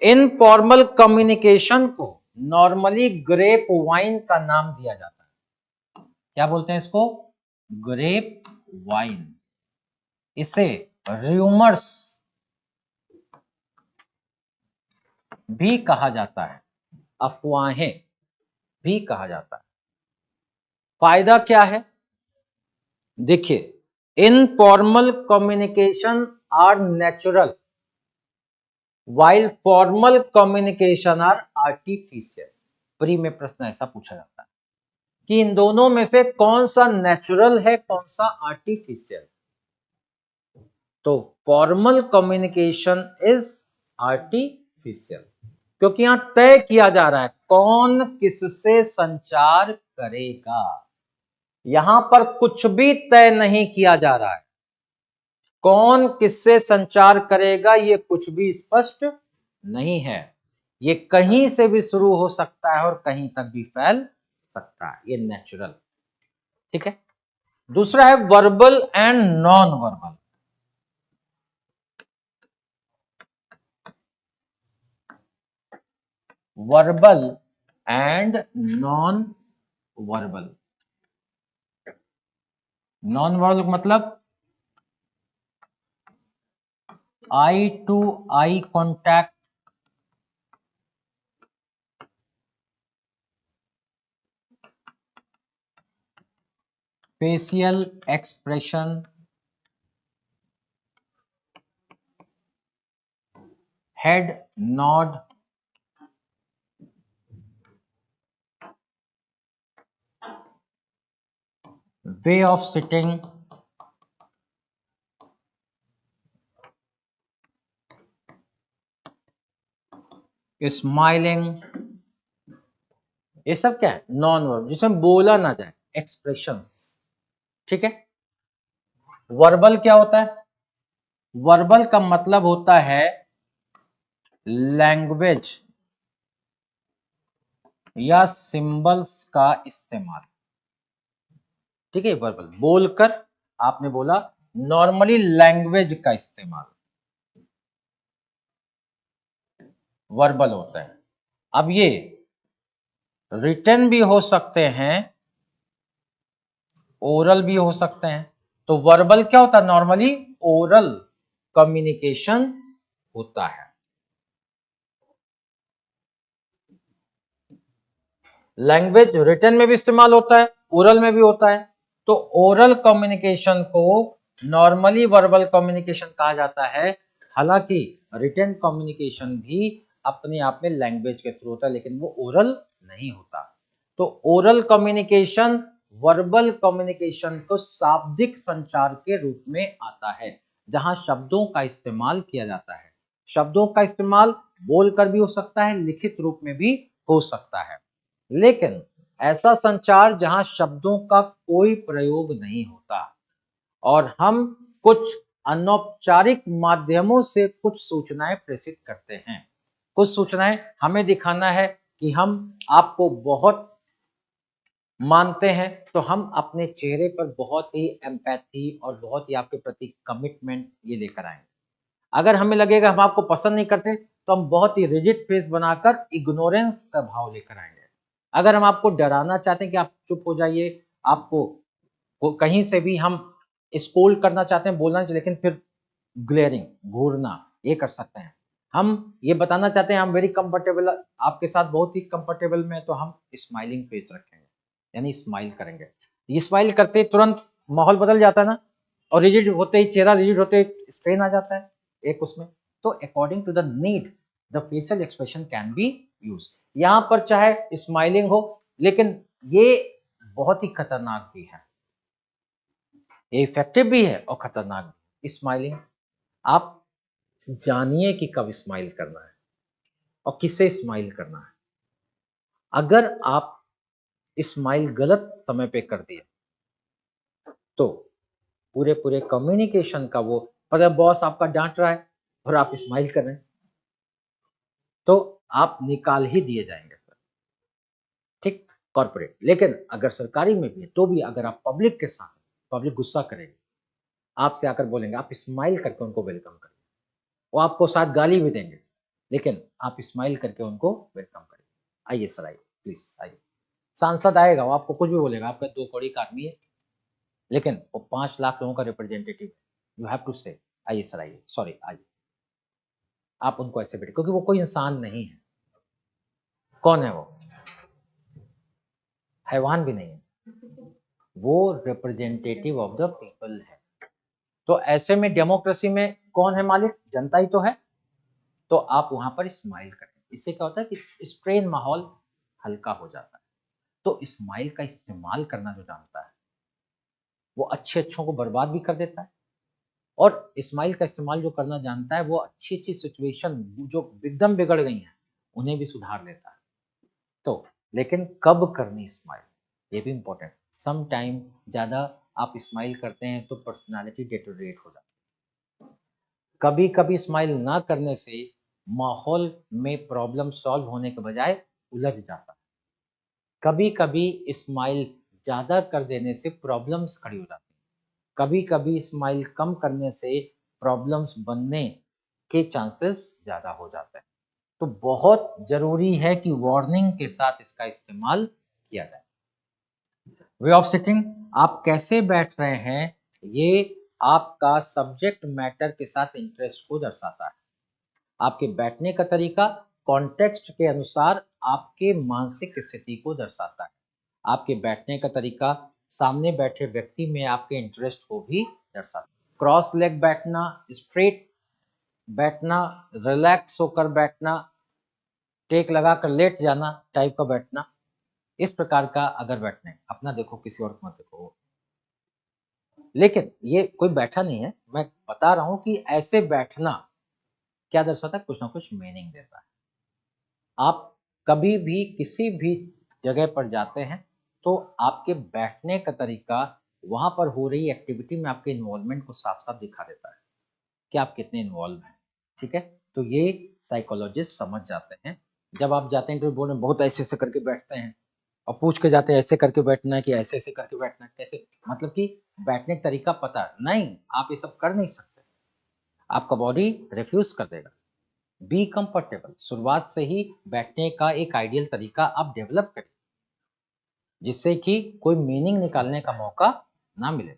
इनफॉर्मल कम्युनिकेशन को नॉर्मली ग्रेप वाइन का नाम दिया जाता है। क्या बोलते हैं इसको? Grep wine. इसे र्यूमर्स भी कहा जाता है, अफवाहें भी कहा जाता है। फायदा क्या है? देखिए, informal communication are natural while formal communication are artificial. Pre में प्रश्न ऐसा पूछा जाता है कि इन दोनों में से कौन सा नेचुरल है, कौन सा आर्टिफिशियल। तो फॉर्मल कम्युनिकेशन इज आर्टिफिशियल, क्योंकि यहां तय किया जा रहा है कौन किससे संचार करेगा। यहां पर कुछ भी तय नहीं किया जा रहा है, कौन किससे संचार करेगा ये कुछ भी स्पष्ट नहीं है। ये कहीं से भी शुरू हो सकता है और कहीं तक भी फैल सकता है, ये नेचुरल। ठीक है। दूसरा है verbal and non verbal. Verbal and non verbal. Non verbal मतलब eye to eye contact, facial expression, head nod, way of sitting, smiling, ये सब क्या है? नॉन वर्बल, जिसमें बोला ना जाए, एक्सप्रेशंस। ठीक है। वर्बल क्या होता है? वर्बल का मतलब होता है लैंग्वेज या सिंबल्स का इस्तेमाल। ठीक है। वर्बल बोलकर, आपने बोला नॉर्मली लैंग्वेज का इस्तेमाल वर्बल होता है। अब ये रिटन भी हो सकते हैं, ओरल भी हो सकते हैं। तो वर्बल क्या होता है? नॉर्मली ओरल कम्युनिकेशन होता है। लैंग्वेज रिटन में भी इस्तेमाल होता है, ओरल में भी होता है। तो ओरल कम्युनिकेशन को नॉर्मली वर्बल कम्युनिकेशन कहा जाता है। हालांकि रिटन कम्युनिकेशन भी अपने आप में लैंग्वेज के थ्रू होता है, लेकिन वो ओरल नहीं होता। तो ओरल कम्युनिकेशन वर्बल कम्युनिकेशन को शाब्दिक संचार के रूप में आता है, जहां शब्दों का इस्तेमाल किया जाता है। शब्दों का इस्तेमाल बोलकर भी हो सकता है, लिखित रूप में भी हो सकता है। लेकिन ऐसा संचार जहां शब्दों का कोई प्रयोग नहीं होता और हम कुछ अनौपचारिक माध्यमों से कुछ सूचनाएं प्रेषित करते हैं। कुछ सूचनाएं हमें दिखाना है कि हम आपको बहुत मानते हैं, तो हम अपने चेहरे पर बहुत ही एम्पैथी और बहुत ही आपके प्रति कमिटमेंट ये लेकर आएंगे। अगर हमें लगेगा हम आपको पसंद नहीं करते, तो हम बहुत ही रिजिड फेस बनाकर इग्नोरेंस का भाव लेकर आएंगे। अगर हम आपको डराना चाहते हैं कि आप चुप हो जाइए, आपको कहीं से भी हम स्कोल्ड करना चाहते हैं, बोलना चाहिए, लेकिन फिर ग्लेयरिंग, घूरना, ये कर सकते हैं। हम ये बताना चाहते हैं हम वेरी कंफर्टेबल, आपके साथ बहुत ही कंफर्टेबल में, तो हम स्माइलिंग फेस रखेंगे, यानी स्माइल करेंगे। ये स्माइल करते तुरंत माहौल बदल जाता है ना, और रिजिड होते ही, चेहरा रिजिड होते ही स्ट्रेन आ जाता है एक उसमें। तो according to the need the facial expression can be use. यहां पर चाहे स्माइलिंग हो, लेकिन ये बहुत ही खतरनाक भी है, ये इफेक्टिव भी है और खतरनाक भी। स्माइलिंग, आप जानिए कि कब स्माइल करना है और किसे स्माइल करना है। अगर आप स्माइल गलत समय पे कर दिए, तो पूरे पूरे कम्युनिकेशन का वो, अगर बॉस आपका डांट रहा है और आप स्माइल कर रहे हैं, तो आप निकाल ही दिए जाएंगे। ठीक। कॉर्पोरेट। लेकिन अगर सरकारी में भी है तो भी अगर आप पब्लिक के साथ, पब्लिक गुस्सा करेगी, आपसे आकर बोलेंगे, आप स्माइल करके उनको वेलकम करिए। वो आपको साथ गाली भी देंगे, लेकिन आप स्माइल करके उनको वेलकम करिए। आइए सर, आइए प्लीज आइए। सांसद आएगा, वो आपको कुछ भी बोलेगा, आपका 2 कौड़ी का आदमी है, लेकिन वो 5 लाख लोगों का रिप्रेजेंटेटिव है। यू हैव टू से आइए सर, आइए, सॉरी आइए। आप उनको ऐसे बैठे, क्योंकि वो कोई इंसान नहीं है। कौन है वो? हैवान भी नहीं है, वो रिप्रेजेंटेटिव ऑफ द पीपल है। तो ऐसे में डेमोक्रेसी में कौन है मालिक? जनता ही तो है। तो आप वहां पर स्माइल करें। इससे क्या होता है कि स्ट्रेन माहौल हल्का हो जाता है। तो स्माइल का इस्तेमाल करना जो जानता है, वो अच्छे अच्छों को बर्बाद भी कर देता है, और स्माइल का इस्तेमाल जो करना जानता है, वो अच्छी अच्छी सिचुएशन जो एकदम बिगड़ गई हैं, उन्हें भी सुधार लेता है। तो लेकिन कब करनी स्माइल, ये भी इम्पोर्टेंट। सम टाइम ज़्यादा आप स्माइल करते हैं तो पर्सनालिटी डिटेरियोरेट हो जाती है। कभी कभी स्माइल ना करने से माहौल में प्रॉब्लम सॉल्व होने के बजाय उलझ जाता है। कभी कभी स्माइल ज़्यादा कर देने से प्रॉब्लम्स खड़ी हो जाती हैं। कभी कभी स्माइल कम करने से प्रॉब्लम्स बनने के चांसेस ज़्यादा हो जाते हैं। तो बहुत ज़रूरी है कि वार्निंग के साथ इसका इस्तेमाल किया जाए। वे ऑफ सिटिंग, आप कैसे बैठ रहे हैं, ये आपका सब्जेक्ट मैटर के साथ इंटरेस्ट को दर्शाता है। आपके बैठने का तरीका कॉन्टेक्स्ट के अनुसार आपके मानसिक स्थिति को दर्शाता है। आपके बैठने का तरीका सामने बैठे व्यक्ति में आपके इंटरेस्ट को भी दर्शाता है। क्रॉस लेग बैठना, स्ट्रेट बैठना, रिलैक्स होकर बैठना, टेक लगाकर लेट जाना टाइप का बैठना, इस प्रकार का अगर बैठना है, अपना देखो किसी और को मत देखो। लेकिन ये कोई बैठा नहीं है, मैं बता रहा हूं कि ऐसे बैठना क्या दर्शाता है, कुछ ना कुछ मीनिंग देता है। आप कभी भी किसी भी जगह पर जाते हैं तो आपके बैठने का तरीका वहां पर हो रही एक्टिविटी में आपके इन्वॉल्वमेंट को साफ साफ दिखा देता है कि आप कितने इन्वॉल्व हैं। ठीक है, तो ये साइकोलॉजिस्ट समझ जाते हैं। जब आप जाते हैं इंटरव्यू बोलने, बहुत ऐसे ऐसे करके बैठते हैं और पूछ के जाते हैं ऐसे करके बैठना है कि ऐसे ऐसे करके बैठना है, कैसे, मतलब कि बैठने का तरीका पता है नहीं, आप ये सब कर नहीं सकते, आपका बॉडी रिफ्यूज कर देगा। बी कंफर्टेबल, शुरुआत से ही बैठने का एक आइडियल तरीका आप डेवलप करें, जिससे कि कोई मीनिंग निकालने का मौका ना मिले,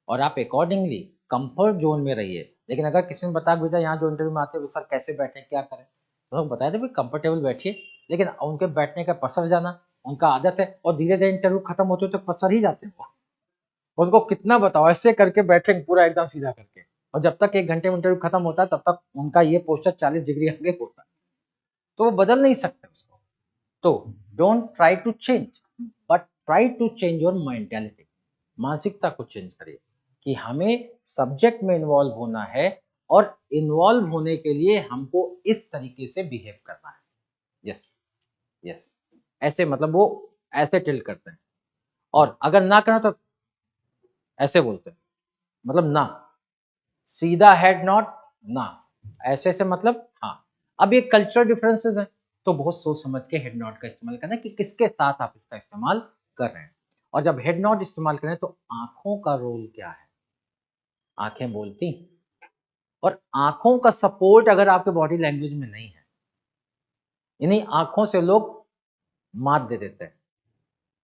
और आप अकॉर्डिंगली कंफर्ट जोन में रहिए। लेकिन अगर किसी ने बता भेजा यहाँ जो इंटरव्यू में आते हैं सर कैसे बैठे क्या करें, तो लोग बताए थे भाई कंफर्टेबल बैठिए, लेकिन उनके बैठने का पसर जाना उनका आदत है, और धीरे धीरे इंटरव्यू खत्म होते तो पसर ही जाते हैं वो। उनको कितना बताओ ऐसे करके बैठेंगे पूरा एकदम सीधा करके, और जब तक 1 घंटे में इंटरव्यू खत्म होता है तब तक उनका ये पोस्चर 40 डिग्री आगे होता है, तो वो बदल नहीं सकते उसको। तो don't try to change, but try to change your mentality. मानसिकता को चेंज करिए कि हमें सब्जेक्ट में इन्वॉल्व होना है, और इन्वॉल्व होने के लिए हमको इस तरीके से बिहेव करना है। यस, यस, ऐसे मतलब वो ऐसे टिल्ट करते हैं, और अगर ना करना तो ऐसे बोलते हैं, मतलब ना, सीधा हेड नॉट, ना, ऐसे से मतलब हाँ। अब ये कल्चरल डिफरेंसेस हैं, तो बहुत सोच समझ के हेड नॉट का इस्तेमाल करना है कि किसके साथ आप इसका इस्तेमाल कर रहे हैं। और जब हेड नॉट इस्तेमाल करें तो आंखों का रोल क्या है, आंखें बोलती, और आंखों का सपोर्ट अगर आपके बॉडी लैंग्वेज में नहीं है, इन्हीं आंखों से लोग मात दे देते हैं,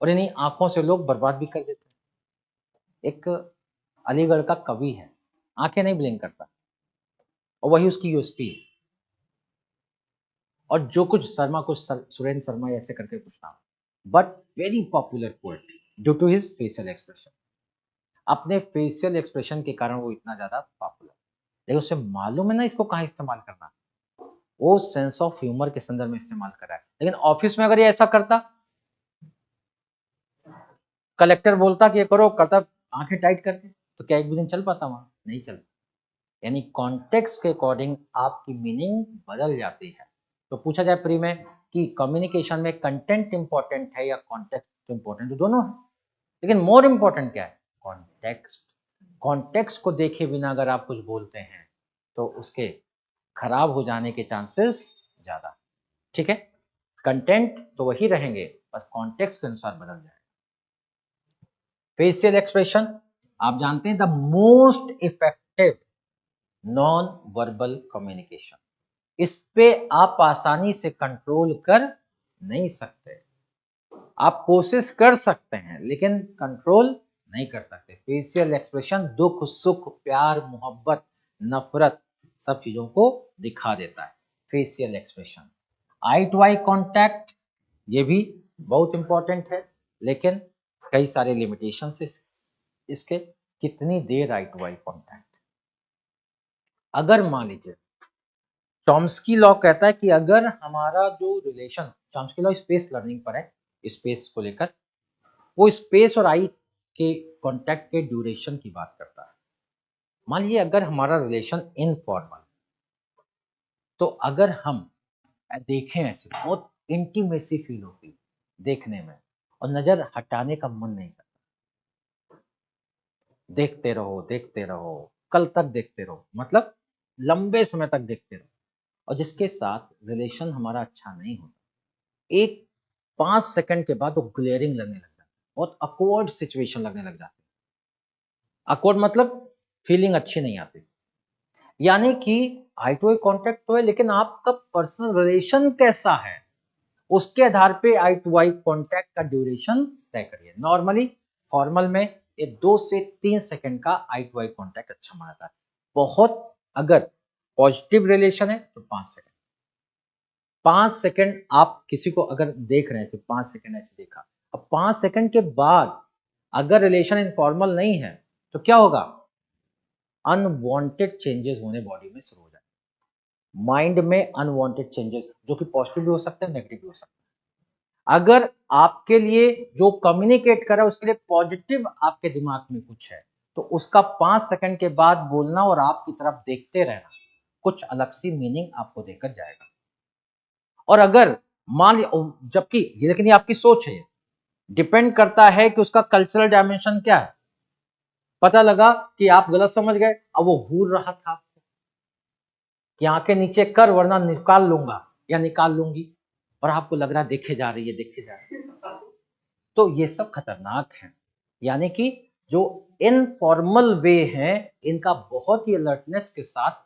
और इन्हीं आंखों से लोग बर्बाद भी कर देते हैं। एक अलीगढ़ का कवि है, आंखें नहीं ब्लिंक करता, और वही उसकी यूएसपी है। और जो कुछ शर्मा, कुछ सुरेंद्र शर्मा ऐसे करके कुछ नाम, but very popular poet due to his facial expression. अपने फेशियल एक्सप्रेशन के कारण वो इतना ज्यादा पॉपुलर, लेकिन उसे मालूम है ना इसको कहाँ इस्तेमाल करना, वो सेंस ऑफ ह्यूमर के संदर्भ में इस्तेमाल कर रहा है। लेकिन ऑफिस में अगर ये ऐसा करता, कलेक्टर बोलता कि ये करो, करता आंखें टाइट करके, तो क्या एक भी दिन चल पाता? वहां नहीं चल। यानी कॉन्टेक्स्ट के अकॉर्डिंग आपकी मीनिंग बदल जाती है। तो पूछा जाए प्री में कि कम्युनिकेशन में कंटेंट इंपॉर्टेंट है या कॉन्टेक्स्ट इंपॉर्टेंट, तो दोनों है, लेकिन मोर इंपॉर्टेंट क्या है? कॉन्टेक्स्ट। कॉन्टेक्स्ट को देखे बिना अगर आप कुछ बोलते हैं तो उसके खराब हो जाने के चांसेस ज्यादा। ठीक है, कंटेंट तो वही रहेंगे, बस कॉन्टेक्स्ट के अनुसार बदल जाएगा। फेशियल एक्सप्रेशन आप जानते हैं the most effective non verbal communication, इस पे आप आसानी से कंट्रोल कर नहीं सकते। आप कोशिश कर सकते हैं लेकिन कंट्रोल नहीं कर सकते। फेशियल एक्सप्रेशन दुख, सुख, प्यार, मोहब्बत, नफरत सब चीजों को दिखा देता है facial expression. Eye to eye contact ये भी बहुत इंपॉर्टेंट है, लेकिन कई सारे लिमिटेशंस इसके। कितनी देर आई टू आई कॉन्टैक्ट? अगर मान लीजिए चॉम्स्की लॉ कहता है कि अगर हमारा जो relation, Chomsky law space learning पर है, स्पेस को लेकर, वो स्पेस और आई के कॉन्टैक्ट के ड्यूरेशन की बात करता है। मान लीजिए अगर हमारा रिलेशन इनफॉर्मल, तो अगर हम देखें ऐसे बहुत इंटीमेसी फील होती देखने में और नजर हटाने का मन नहीं करता, देखते रहो कल तक देखते रहो, मतलब लंबे समय तक देखते रहो। और जिसके साथ रिलेशन हमारा अच्छा नहीं होता, एक 5 सेकंड के बाद वो ग्लेयरिंग लगने लग जाता है, बहुत अकवर्ड सिचुएशन लगने लग जाती है। अकवर्ड मतलब फीलिंग अच्छी नहीं आती। यानी कि आई टू आई कॉन्टेक्ट तो है, लेकिन आपका पर्सनल रिलेशन कैसा है उसके आधार पे आई टू आई कॉन्टेक्ट का ड्यूरेशन तय करिए। नॉर्मली फॉर्मल में ये 2 से 3 सेकंड का आई टू आई कॉन्टेक्ट अच्छा माना जाता है। बहुत अगर पॉजिटिव रिलेशन है तो 5 सेकंड। 5 सेकंड आप किसी को अगर देख रहे हैं, सिर्फ 5 सेकंड ऐसे देखा, अब 5 सेकंड के बाद अगर रिलेशन इनफॉर्मल नहीं है तो क्या होगा? अनवांटेड चेंजेस होने बॉडी में शुरू हो जाए, माइंड में अनवांटेड चेंजेस, जो कि पॉजिटिव भी हो सकते हैं, नेगेटिव भी हो सकते हैं। अगर आपके लिए जो कम्युनिकेट कर रहा है उसके लिए पॉजिटिव आपके दिमाग में कुछ है, तो उसका 5 सेकंड के बाद बोलना और आपकी तरफ देखते रहना कुछ अलग सी मीनिंग आपको देकर जाएगा। और अगर मान जबकि लेकिन ये आपकी सोच है, डिपेंड करता है कि उसका कल्चरल डायमेंशन क्या है। पता लगा कि आप गलत समझ गए, अब वो घूर रहा था आपको कि आंखें नीचे कर वरना निकाल लूंगा या निकाल लूंगी, और आपको लग रहा देखे जा रही है, देखे जा रही है। तो ये सब खतरनाक है। यानी कि जो इनफॉर्मल वे हैं इनका बहुत ही अलर्टनेस के साथ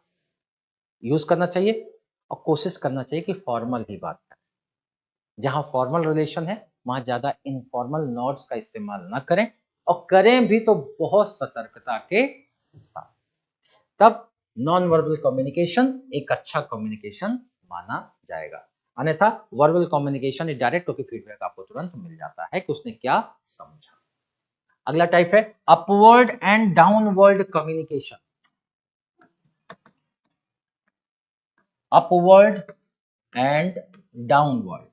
यूज करना चाहिए और कोशिश करना चाहिए कि फॉर्मल ही बात करें। जहां फॉर्मल रिलेशन है वहां ज्यादा इनफॉर्मल नॉड्स का इस्तेमाल ना करें, और करें भी तो बहुत सतर्कता के साथ। तब नॉन वर्बल कम्युनिकेशन एक अच्छा कम्युनिकेशन माना जाएगा। अन्यथा वर्बल कम्युनिकेशन डायरेक्ट क्योंकि फीडबैक आपको तुरंत मिल जाता है कि उसने क्या समझा। अगला टाइप है upward and downward communication. Upward and downward.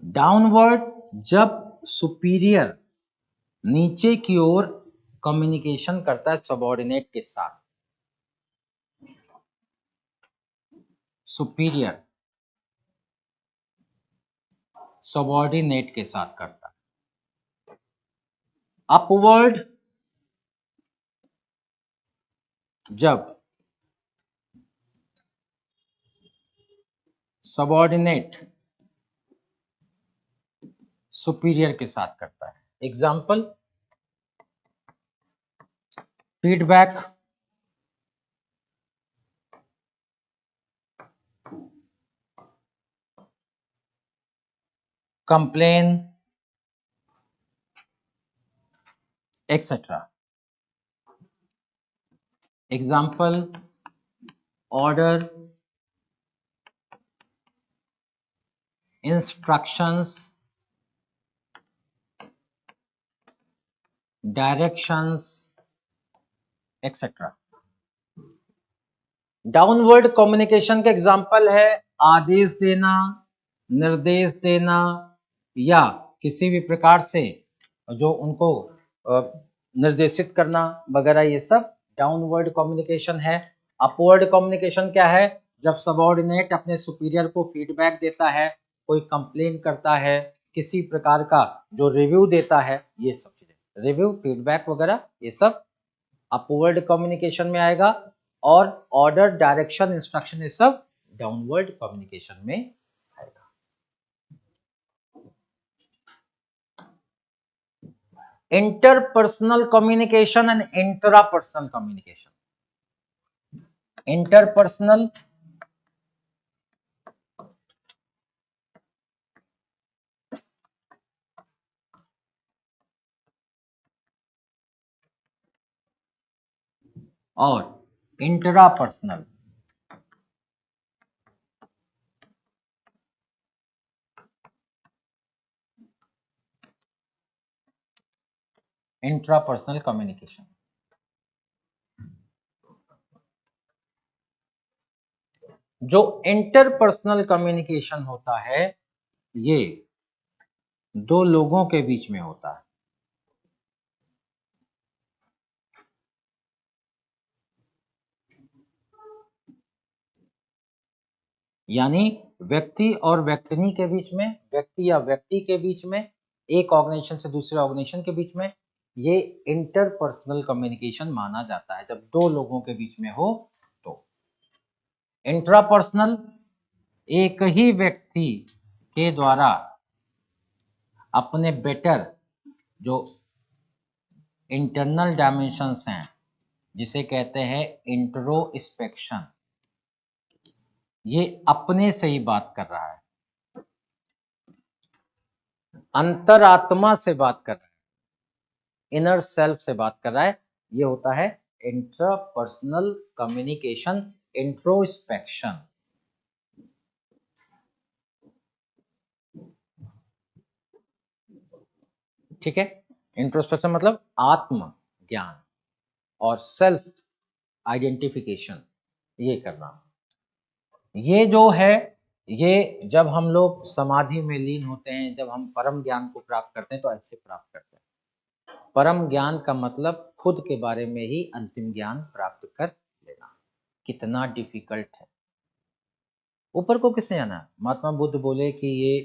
Downward जब सुपीरियर नीचे की ओर कम्युनिकेशन करता है सबऑर्डिनेट के साथ, सुपीरियर सबऑर्डिनेट के साथ करता है। अपवर्ड जब सबऑर्डिनेट सुपीरियर के साथ करता है। Example feedback, complain, etcetera. Example order, instructions, directions, etcetera. Downward communication का एग्जाम्पल है आदेश देना, निर्देश देना, या किसी भी प्रकार से जो उनको निर्देशित करना वगैरह, ये सब डाउनवर्ड कम्युनिकेशन है। अपवर्ड कम्युनिकेशन क्या है? जब सबऑर्डिनेट अपने सुपीरियर को फीडबैक देता है, कोई कंप्लेन करता है, किसी प्रकार का जो रिव्यू देता है, ये सब चीजें, रिव्यू, फीडबैक वगैरह, ये सब अपवर्ड कम्युनिकेशन में आएगा। और ऑर्डर, डायरेक्शन, इंस्ट्रक्शन, ये सब डाउनवर्ड कम्युनिकेशन में आएगा। Interpersonal communication and intrapersonal communication. Interpersonal और इंट्रापर्सनल। इंट्रापर्सनल कम्युनिकेशन, जो इंटरपर्सनल कम्युनिकेशन होता है ये दो लोगों के बीच में होता है। यानी व्यक्ति और व्यक्तिनी के बीच में, व्यक्ति या व्यक्ति के बीच में, एक ऑर्गेनाइजेशन से दूसरे ऑर्गेनाइजेशन के बीच में, ये इंटरपर्सनल कम्युनिकेशन माना जाता है जब दो लोगों के बीच में हो तो। इंट्रापर्सनल, एक ही व्यक्ति के द्वारा अपने बेटर जो इंटरनल डायमेंशंस हैं, जिसे कहते हैं इंट्रोस्पेक्शन, ये अपने से ही बात कर रहा है, अंतरात्मा से बात कर रहा है, इनर सेल्फ से बात कर रहा है, ये होता है इंट्रापर्सनल कम्युनिकेशन, इंट्रोस्पेक्शन। ठीक है, इंट्रोस्पेक्शन मतलब आत्म ज्ञान और सेल्फ आइडेंटिफिकेशन, ये करना। ये जो है, ये जब हम लोग समाधि में लीन होते हैं, जब हम परम ज्ञान को प्राप्त करते हैं तो ऐसे प्राप्त करते हैं। परम ज्ञान का मतलब खुद के बारे में ही अंतिम ज्ञान प्राप्त कर लेना। कितना डिफिकल्ट है। ऊपर को किसने जाना? महात्मा बुद्ध बोले कि ये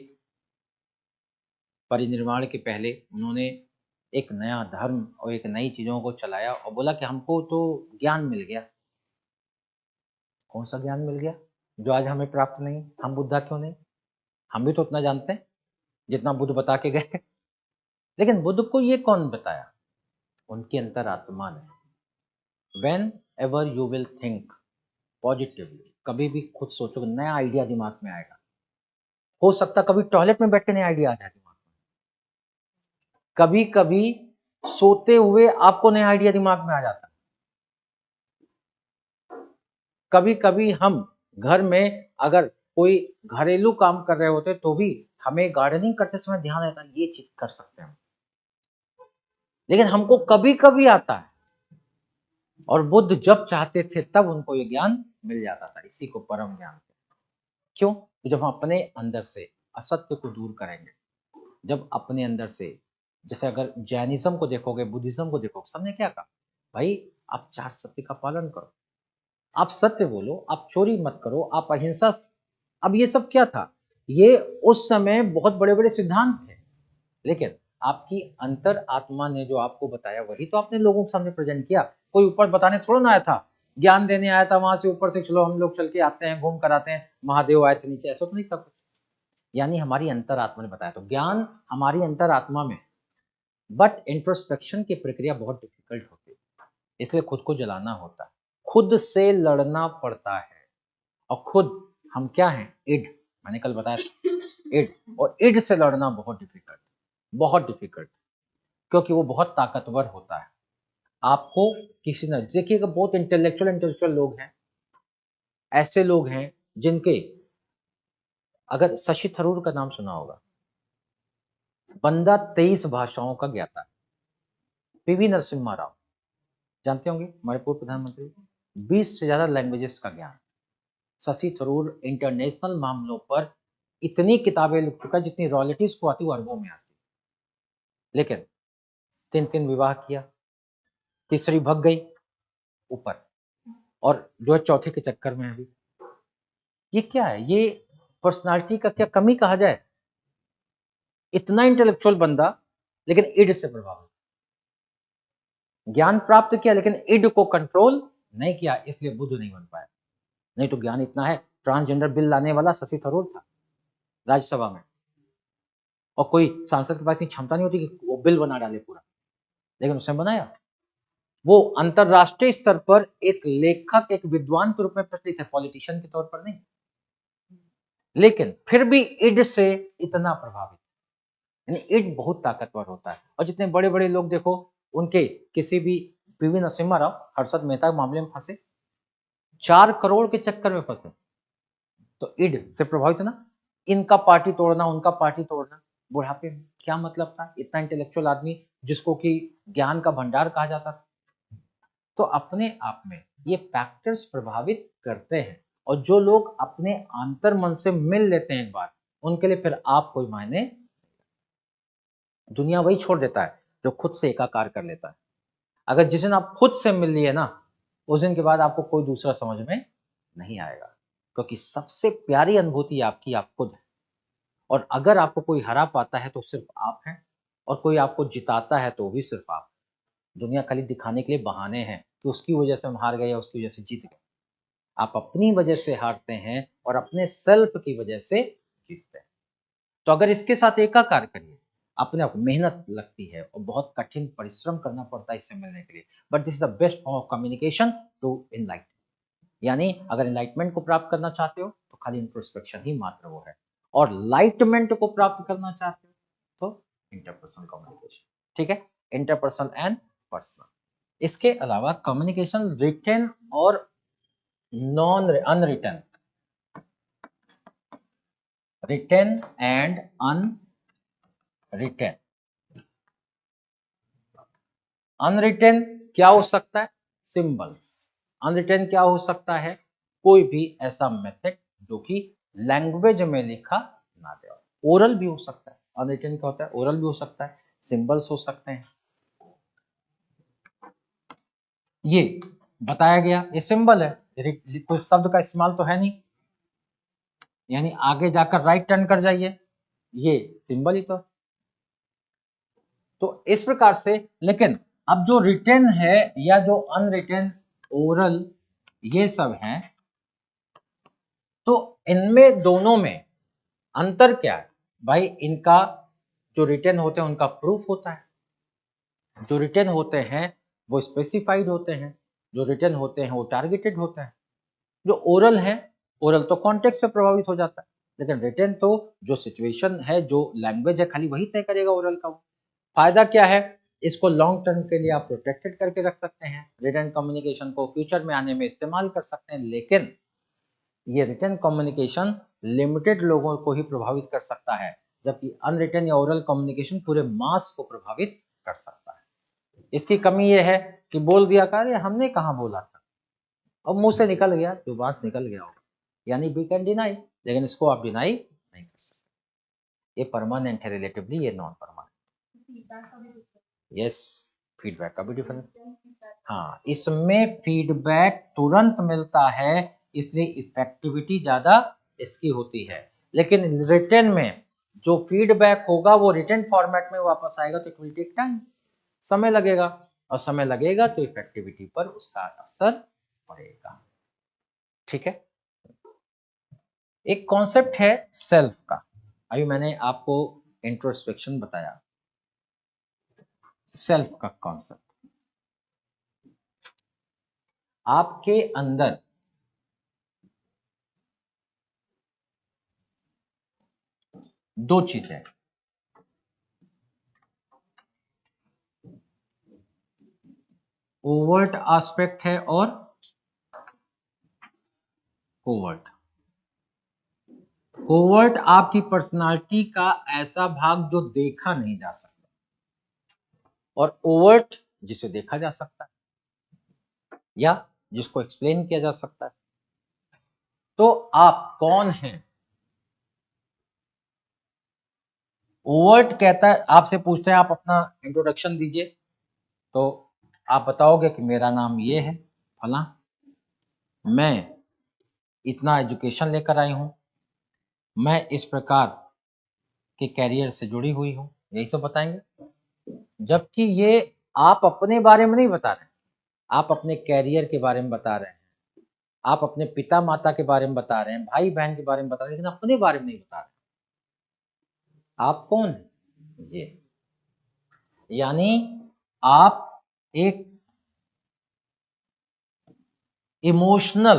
परिनिर्वाण के पहले उन्होंने एक नया धर्म और एक नई चीजों को चलाया और बोला कि हमको तो ज्ञान मिल गया। कौन सा ज्ञान मिल गया जो आज हमें प्राप्त नहीं? हम बुद्धा क्यों नहीं? हम भी तो उतना जानते हैं जितना बुद्ध बता के गए। लेकिन बुद्ध को ये कौन बताया? उनकी अंतरात्मा ने। When ever you will think positively, कभी भी खुद सोचोगे, नया आइडिया दिमाग में आएगा। हो सकता कभी टॉयलेट में बैठ के नया आइडिया आ जाए दिमाग में, कभी कभी सोते हुए आपको नया आइडिया दिमाग में आ जाता है। कभी कभी हम घर में अगर कोई घरेलू काम कर रहे होते तो भी हमें गार्डनिंग करते समय ध्यान रहता है ये चीज कर सकते हैं, लेकिन हमको कभी कभी आता है। और बुद्ध जब चाहते थे तब उनको ये ज्ञान मिल जाता था। इसी को परम ज्ञान। क्यों? तो जब हम अपने अंदर से असत्य को दूर करेंगे, जब अपने अंदर से, जैसे अगर जैनिज्म को देखोगे, बुद्धिज्म को देखोगे, सबने क्या कहा? भाई आप चार सत्य का पालन करो, आप सत्य बोलो, आप चोरी मत करो, आप अहिंसा। अब ये सब क्या था? ये उस समय बहुत बड़े बड़े सिद्धांत थे, लेकिन आपकी अंतर आत्मा ने जो आपको बताया वही तो आपने लोगों के सामने प्रेजेंट किया। कोई ऊपर बताने थोड़ा ना आया था, ज्ञान देने आया था वहां से ऊपर से, चलो हम लोग चल के आते हैं, घूम कर आते हैं, महादेव आए थे नीचे, ऐसा तो नहीं था कुछ। यानी हमारी अंतर आत्मा ने बताया, तो ज्ञान हमारी अंतर आत्मा में। बट इंट्रोस्पेक्शन की प्रक्रिया बहुत डिफिकल्ट होती है, इसलिए खुद को जलाना होता है, खुद से लड़ना पड़ता है। और खुद हम क्या हैं? इड, मैंने कल बताया था, इड। और इड से लड़ना बहुत डिफिकल्ट, बहुत डिफिकल्ट, क्योंकि वो बहुत ताकतवर होता है। आपको किसी ने, देखिएगा बहुत इंटेलेक्चुअल लोग हैं, ऐसे लोग हैं जिनके, अगर शशि थरूर का नाम सुना होगा, बंदा 23 भाषाओं का ज्ञाता है। पीवी नरसिम्हा राव जानते होंगे, हमारे पूर्व प्रधानमंत्री, 20 से ज्यादा लैंग्वेजेस का ज्ञान। शशि थरूर इंटरनेशनल मामलों पर इतनी किताबें लिख चुका है जितनी रॉयल्टीज को आती वो अरबों में आती, लेकिन 3 विवाह किया, तीसरी भग गई ऊपर, और जो है चौथे के चक्कर में है अभी। ये क्या है? ये पर्सनालिटी का क्या कमी कहा जाए? इतना इंटेलेक्चुअल बंदा लेकिन इड से प्रभावित, ज्ञान प्राप्त किया लेकिन इड को कंट्रोल नहीं किया, इसलिए बुद्ध नहीं बन पाया। नहीं तो ज्ञान इतना है, ट्रांसजेंडर बिल लाने वाला शशि थरूर था राज्यसभा में, और कोई सांसद के पास इतनी क्षमता नहीं होती कि वो बिल बना डाले पूरा, लेकिन उसने बनाया। वो अंतरराष्ट्रीय स्तर पर एक लेखक, एक विद्वान के रूप में प्रचलित है, पॉलिटिशियन के तौर पर नहीं, लेकिन फिर भी इड से इतना प्रभावित, यानी इड बहुत ताकतवर होता है। और जितने बड़े बड़े लोग देखो, उनके किसी भी पीवी नरसिम्हा राव, हर्षद मेहता के मामले में फंसे, 4 करोड़ के चक्कर में फंसे, तो इड से प्रभावित है ना, इनका पार्टी तोड़ना, उनका पार्टी तोड़ना, बुढ़ापे में क्या मतलब था? इतना इंटेलेक्चुअल आदमी जिसको कि ज्ञान का भंडार कहा जाता था। तो अपने आप में ये फैक्टर्स प्रभावित करते हैं, और जो लोग अपने आंतर मन से मिल लेते हैं एक बार, उनके लिए फिर आप कोई मायने, दुनिया वही छोड़ देता है जो खुद से एकाकार कर लेता है। अगर जिस दिन आप खुद से मिल लिए ना, उस दिन के बाद आपको कोई दूसरा समझ में नहीं आएगा, क्योंकि सबसे प्यारी अनुभूति आपकी आप खुद है। और अगर आपको कोई हरा पाता है तो सिर्फ आप हैं, और कोई आपको जिताता है तो भी सिर्फ आप। दुनिया खाली दिखाने के लिए बहाने हैं कि उसकी वजह से हम हार गए या उसकी वजह से जीत गए। आप अपनी वजह से हारते हैं और अपने सेल्फ की वजह से जीतते हैं। तो अगर इसके साथ एकाकार करिए, अपने आप मेहनत लगती है और बहुत कठिन परिश्रम करना पड़ता है इससे मिलने के लिए, but this is the best form of communication to enlight. यानी अगर इनलाइटमेंट को प्राप्त करना चाहते हो तो खाली इंट्रोस्पेक्शन ही मात्र वो है, और लाइटमेंट को प्राप्त करना चाहते हो तो इंटरपर्सनल कम्युनिकेशन। ठीक है, इंटरपर्सनल एंड पर्सनल। इसके अलावा कम्युनिकेशन रिटन और non unwritten, written and unwritten. Unwritten क्या हो सकता है? सिंबल्स। अनरिटन क्या हो सकता है? कोई भी ऐसा मेथड जो कि लैंग्वेज में लिखा ना दे। ओरल भी हो सकता है। अनरिटन क्या होता है? ओरल भी हो सकता है, सिंबल्स हो सकते हैं। ये बताया गया, ये सिंबल है, कोई शब्द का इस्तेमाल तो है नहीं, यानी आगे जाकर राइट टर्न कर जाइए, ये सिंबल ही तो इस प्रकार से। लेकिन अब जो रिटन है या जो अनरिटन, ओरल, ये सब हैं, तो इनमें दोनों में अंतर क्या है भाई? इनका जो रिटन होते हैं उनका प्रूफ होता है, जो रिटन होते हैं वो स्पेसिफाइड होते हैं, जो रिटन होते हैं वो टारगेटेड होते हैं। जो ओरल है, ओरल तो कॉन्टेक्स्ट से प्रभावित हो जाता है, लेकिन रिटन तो जो सिचुएशन है, जो लैंग्वेज है, खाली वही तय करेगा ओरल का। फायदा क्या है? इसको लॉन्ग टर्म के लिए आप प्रोटेक्टेड करके रख सकते हैं, रिटन कम्युनिकेशन को फ्यूचर में आने में इस्तेमाल कर सकते हैं, लेकिन ये रिटन कम्युनिकेशन लिमिटेड लोगों को ही प्रभावित कर सकता है, जबकि अनरिटन या ओरल कम्युनिकेशन पूरे मास को प्रभावित कर सकता है। इसकी कमी यह है कि बोल दिया कार्य, हमने कहाँ बोला था, अब मुंह से निकल गया जो बात निकल गया होगा, यानी वी कैन डिनाई, लेकिन इसको आप डिनाई नहीं कर सकते। ये परमानेंट है रिलेटिवली, ये नॉन परमानेंट। यस, फीडबैक का भी डिफरेंस। हाँ, इसमें फीडबैक तुरंत मिलता है, इसलिए इफेक्टिविटी ज्यादा इसकी होती है। लेकिन रिटन में जो फीडबैक होगा वो रिटन फॉर्मेट में वापस आएगा, तो इट विल टेक टाइम, समय लगेगा, और समय लगेगा तो इफेक्टिविटी पर उसका असर पड़ेगा। ठीक है, एक कॉन्सेप्ट है सेल्फ का, अभी मैंने आपको इंट्रोस्पेक्शन बताया, सेल्फ का कॉन्सेप्ट। आपके अंदर दो चीजें, ओवर्ट एस्पेक्ट है और कोवर्ट। कोवर्ट आपकी पर्सनालिटी का ऐसा भाग जो देखा नहीं जा सकता, और ओवर्ट जिसे देखा जा सकता है या जिसको एक्सप्लेन किया जा सकता है। तो आप कौन हैं? ओवर्ट कहता है, आपसे पूछते हैं आप अपना इंट्रोडक्शन दीजिए, तो आप बताओगे कि मेरा नाम ये है फला, मैं इतना एजुकेशन लेकर आई हूँ, मैं इस प्रकार के कैरियर से जुड़ी हुई हूँ, यही सब बताएंगे। जबकि ये आप अपने बारे में नहीं बता रहे, आप अपने कैरियर के बारे में बता रहे हैं, आप अपने पिता माता के बारे में बता रहे हैं, भाई बहन के बारे में बता रहे हैं, लेकिन अपने बारे में नहीं बता रहे। आप कौन हैं? ये यानी आप एक इमोशनल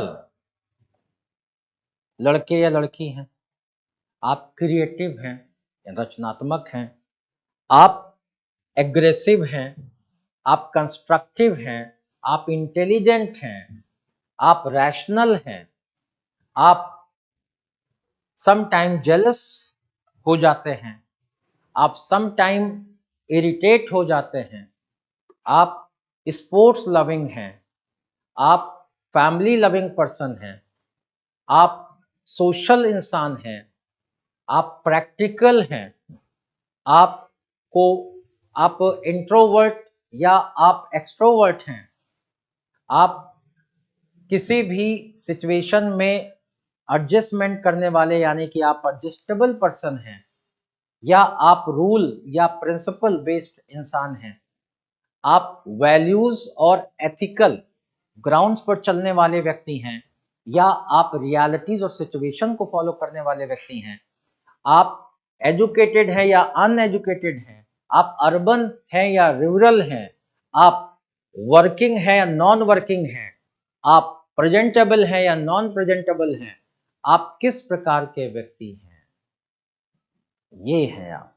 लड़के या लड़की हैं, आप क्रिएटिव हैं, रचनात्मक हैं, आप एग्रेसिव हैं, आप कंस्ट्रक्टिव हैं, आप इंटेलिजेंट हैं, आप रैशनल हैं, आप सम टाइम जेलस हो जाते हैं, आप सम टाइम इरिटेट हो जाते हैं, आप स्पोर्ट्स लविंग हैं, आप फैमिली लविंग पर्सन हैं, आप सोशल इंसान हैं, आप प्रैक्टिकल हैं, आपको आप इंट्रोवर्ट या आप एक्सट्रोवर्ट हैं, आप किसी भी सिचुएशन में एडजस्टमेंट करने वाले यानी कि आप एडजस्टेबल पर्सन हैं, या आप रूल या प्रिंसिपल बेस्ड इंसान हैं, आप वैल्यूज और एथिकल ग्राउंड्स पर चलने वाले व्यक्ति हैं, या आप रियलिटीज और सिचुएशन को फॉलो करने वाले व्यक्ति हैं, आप एजुकेटेड हैं या अनएजुकेटेड हैं, आप अर्बन हैं या रूरल हैं, आप वर्किंग हैं या नॉन वर्किंग हैं, आप प्रेजेंटेबल हैं या नॉन प्रेजेंटेबल हैं, आप किस प्रकार के व्यक्ति हैं, ये हैं आप।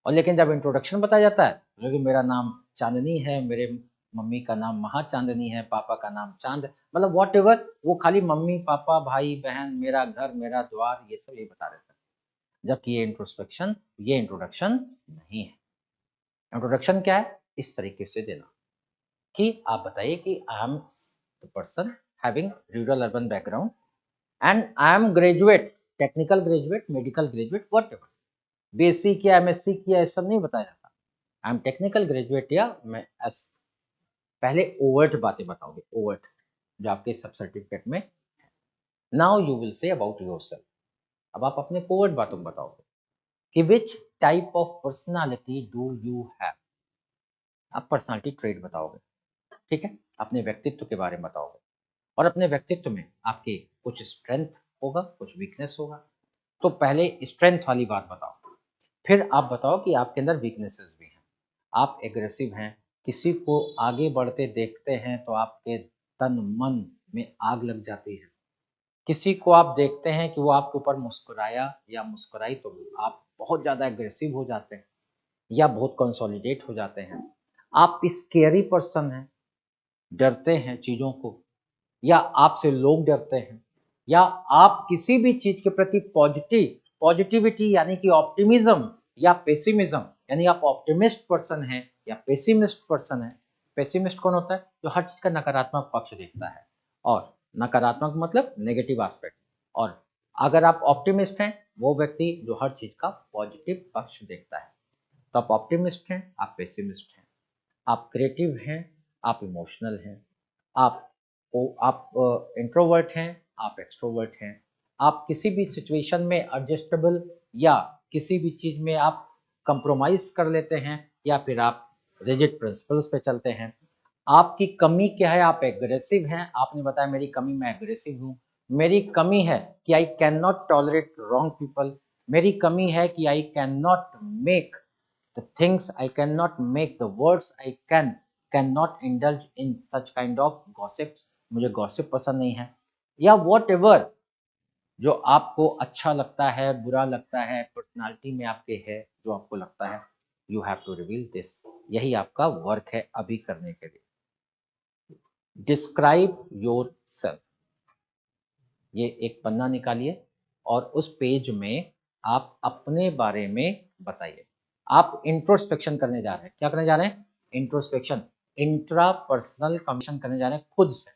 और लेकिन जब इंट्रोडक्शन बताया जाता है, लेकिन मेरा नाम चांदनी है, मेरे मम्मी का नाम महाचांदनी है, पापा का नाम चांद, मतलब वॉट एवर, वो खाली मम्मी पापा भाई बहन मेरा घर मेरा द्वार ये सब ये बता रहे थे। जबकि ये इंट्रोडक्शन नहीं है। इंट्रोडक्शन क्या है? इस तरीके से देना कि आप बताइए कि I am the person having rural urban background and I am graduate, technical graduate, medical graduate, what ever, BSc किया एमएससी किया ये सब नहीं बताया जाता। आई एम टेक्निकल ग्रेजुएट, या मैं पहले ओवर्ट बातें बताओगे, ओवर्ट जो आपके सब सर्टिफिकेट में। Now you will say about yourself, अब आप अपने कोवर्ट बातों में बताओगे कि which type of personality do you have, आप पर्सनालिटी ट्रेट बताओगे, ठीक है, अपने व्यक्तित्व के बारे में बताओगे, और अपने व्यक्तित्व में आपके कुछ स्ट्रेंथ होगा कुछ वीकनेस होगा। तो पहले स्ट्रेंथ वाली बात बताओ, फिर आप बताओ कि आपके अंदर वीकनेसेस भी हैं, आप एग्रेसिव हैं, किसी को आगे बढ़ते देखते हैं तो आपके तन मन में आग लग जाती है, किसी को आप देखते हैं कि वो आपके ऊपर मुस्कुराया या मुस्कुराई तो आप बहुत ज़्यादा एग्रेसिव हो जाते हैं या बहुत कंसोलिडेट हो जाते हैं, आप स्केरी पर्सन हैं, डरते हैं चीज़ों को, या आपसे लोग डरते हैं, या आप किसी भी चीज़ के प्रति पॉजिटिविटी यानी कि ऑप्टिमिज्म या पेसिमिज्म, यानी आप ऑप्टिमिस्ट पर्सन हैं या पेसिमिस्ट पर्सन है। पेसिमिस्ट कौन होता है? जो हर चीज़ का नकारात्मक पक्ष देखता है, और नकारात्मक मतलब नेगेटिव एस्पेक्ट, और अगर आप ऑप्टिमिस्ट हैं वो व्यक्ति जो हर चीज़ का पॉजिटिव पक्ष देखता है। तो आप ऑप्टिमिस्ट हैं, आप पेसिमिस्ट हैं, आप क्रिएटिव हैं, आप इमोशनल हैं, आप इंट्रोवर्ट हैं, आप एक्सट्रोवर्ट हैं, आप किसी भी सिचुएशन में एडजस्टेबल या किसी भी चीज़ में आप कंप्रोमाइज कर लेते हैं, या फिर आप रिजिड प्रिंसिपल्स पे चलते हैं। आपकी कमी क्या है? आप एग्रेसिव हैं, आपने बताया मेरी कमी मैं एग्रेसिव हूँ। मेरी कमी है कि I can not tolerate wrong people, मेरी कमी है कि I can not make the things, I cannot make the words, I cannot indulge in such kind of gossips, मुझे गॉसिप पसंद नहीं है, या वॉट एवर जो आपको अच्छा लगता है बुरा लगता है पर्सनालिटी में आपके है, जो आपको लगता है, you have to reveal this, यही आपका वर्क है अभी करने के लिए। डिस्क्राइब योर सेल्फ, ये एक पन्ना निकालिए और उस पेज में आप अपने बारे में बताइए। आप इंट्रोस्पेक्शन करने जा रहे हैं, क्या करने जा रहे हैं? इंट्रोस्पेक्शन, इंट्रा पर्सनल कम्युनिकेशन करने जा रहे हैं खुद से।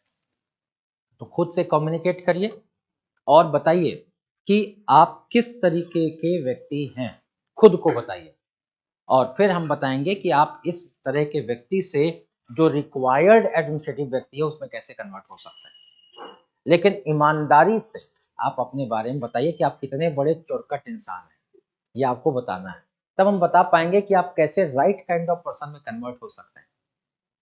तो खुद से कम्युनिकेट करिए और बताइए कि आप किस तरीके के व्यक्ति हैं, खुद को बताइए, और फिर हम बताएंगे कि आप इस तरह के व्यक्ति से जो रिक्वायर्ड एडमिनिस्ट्रेटिव व्यक्ति है उसमें कैसे कन्वर्ट हो सकते हैं। लेकिन ईमानदारी से आप अपने बारे में बताइए कि आप कितने बड़े चौरकट इंसान हैं, ये आपको बताना है। तब हम बता पाएँगे कि आप कैसे राइट काइंड ऑफ पर्सन में कन्वर्ट हो सकते हैं।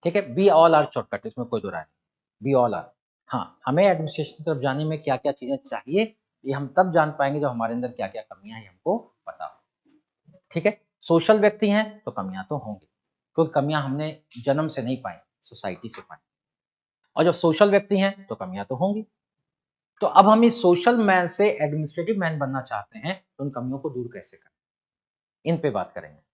ठीक है? वी ऑल आर शॉर्टकट, इसमें कोई दो राय नहीं, वी ऑल आर। हाँ, हमें एडमिनिस्ट्रेशन की तरफ जाने में क्या-क्या चीज़ें चाहिए, ये हम तब जान पाएँगे जब हमारे अंदर क्या-क्या कमियाँ हैं, ये हमको पता हो। ठीक है? सोशल व्यक्ति हैं, तो कमियाँ तो होंगी, क्योंकि कमियाँ हमने जन्म से नहीं पाई, सोसाइटी से पाई। और जब सोशल व्यक्ति हैं, तो कमियाँ तो होंगी। तो अब हम इस सोशल मैन से एडमिनिस्ट्रेटिव मैन बनना चाहते हैं, तो उन कमियों को दूर कैसे करें? इन पे बात करेंगे।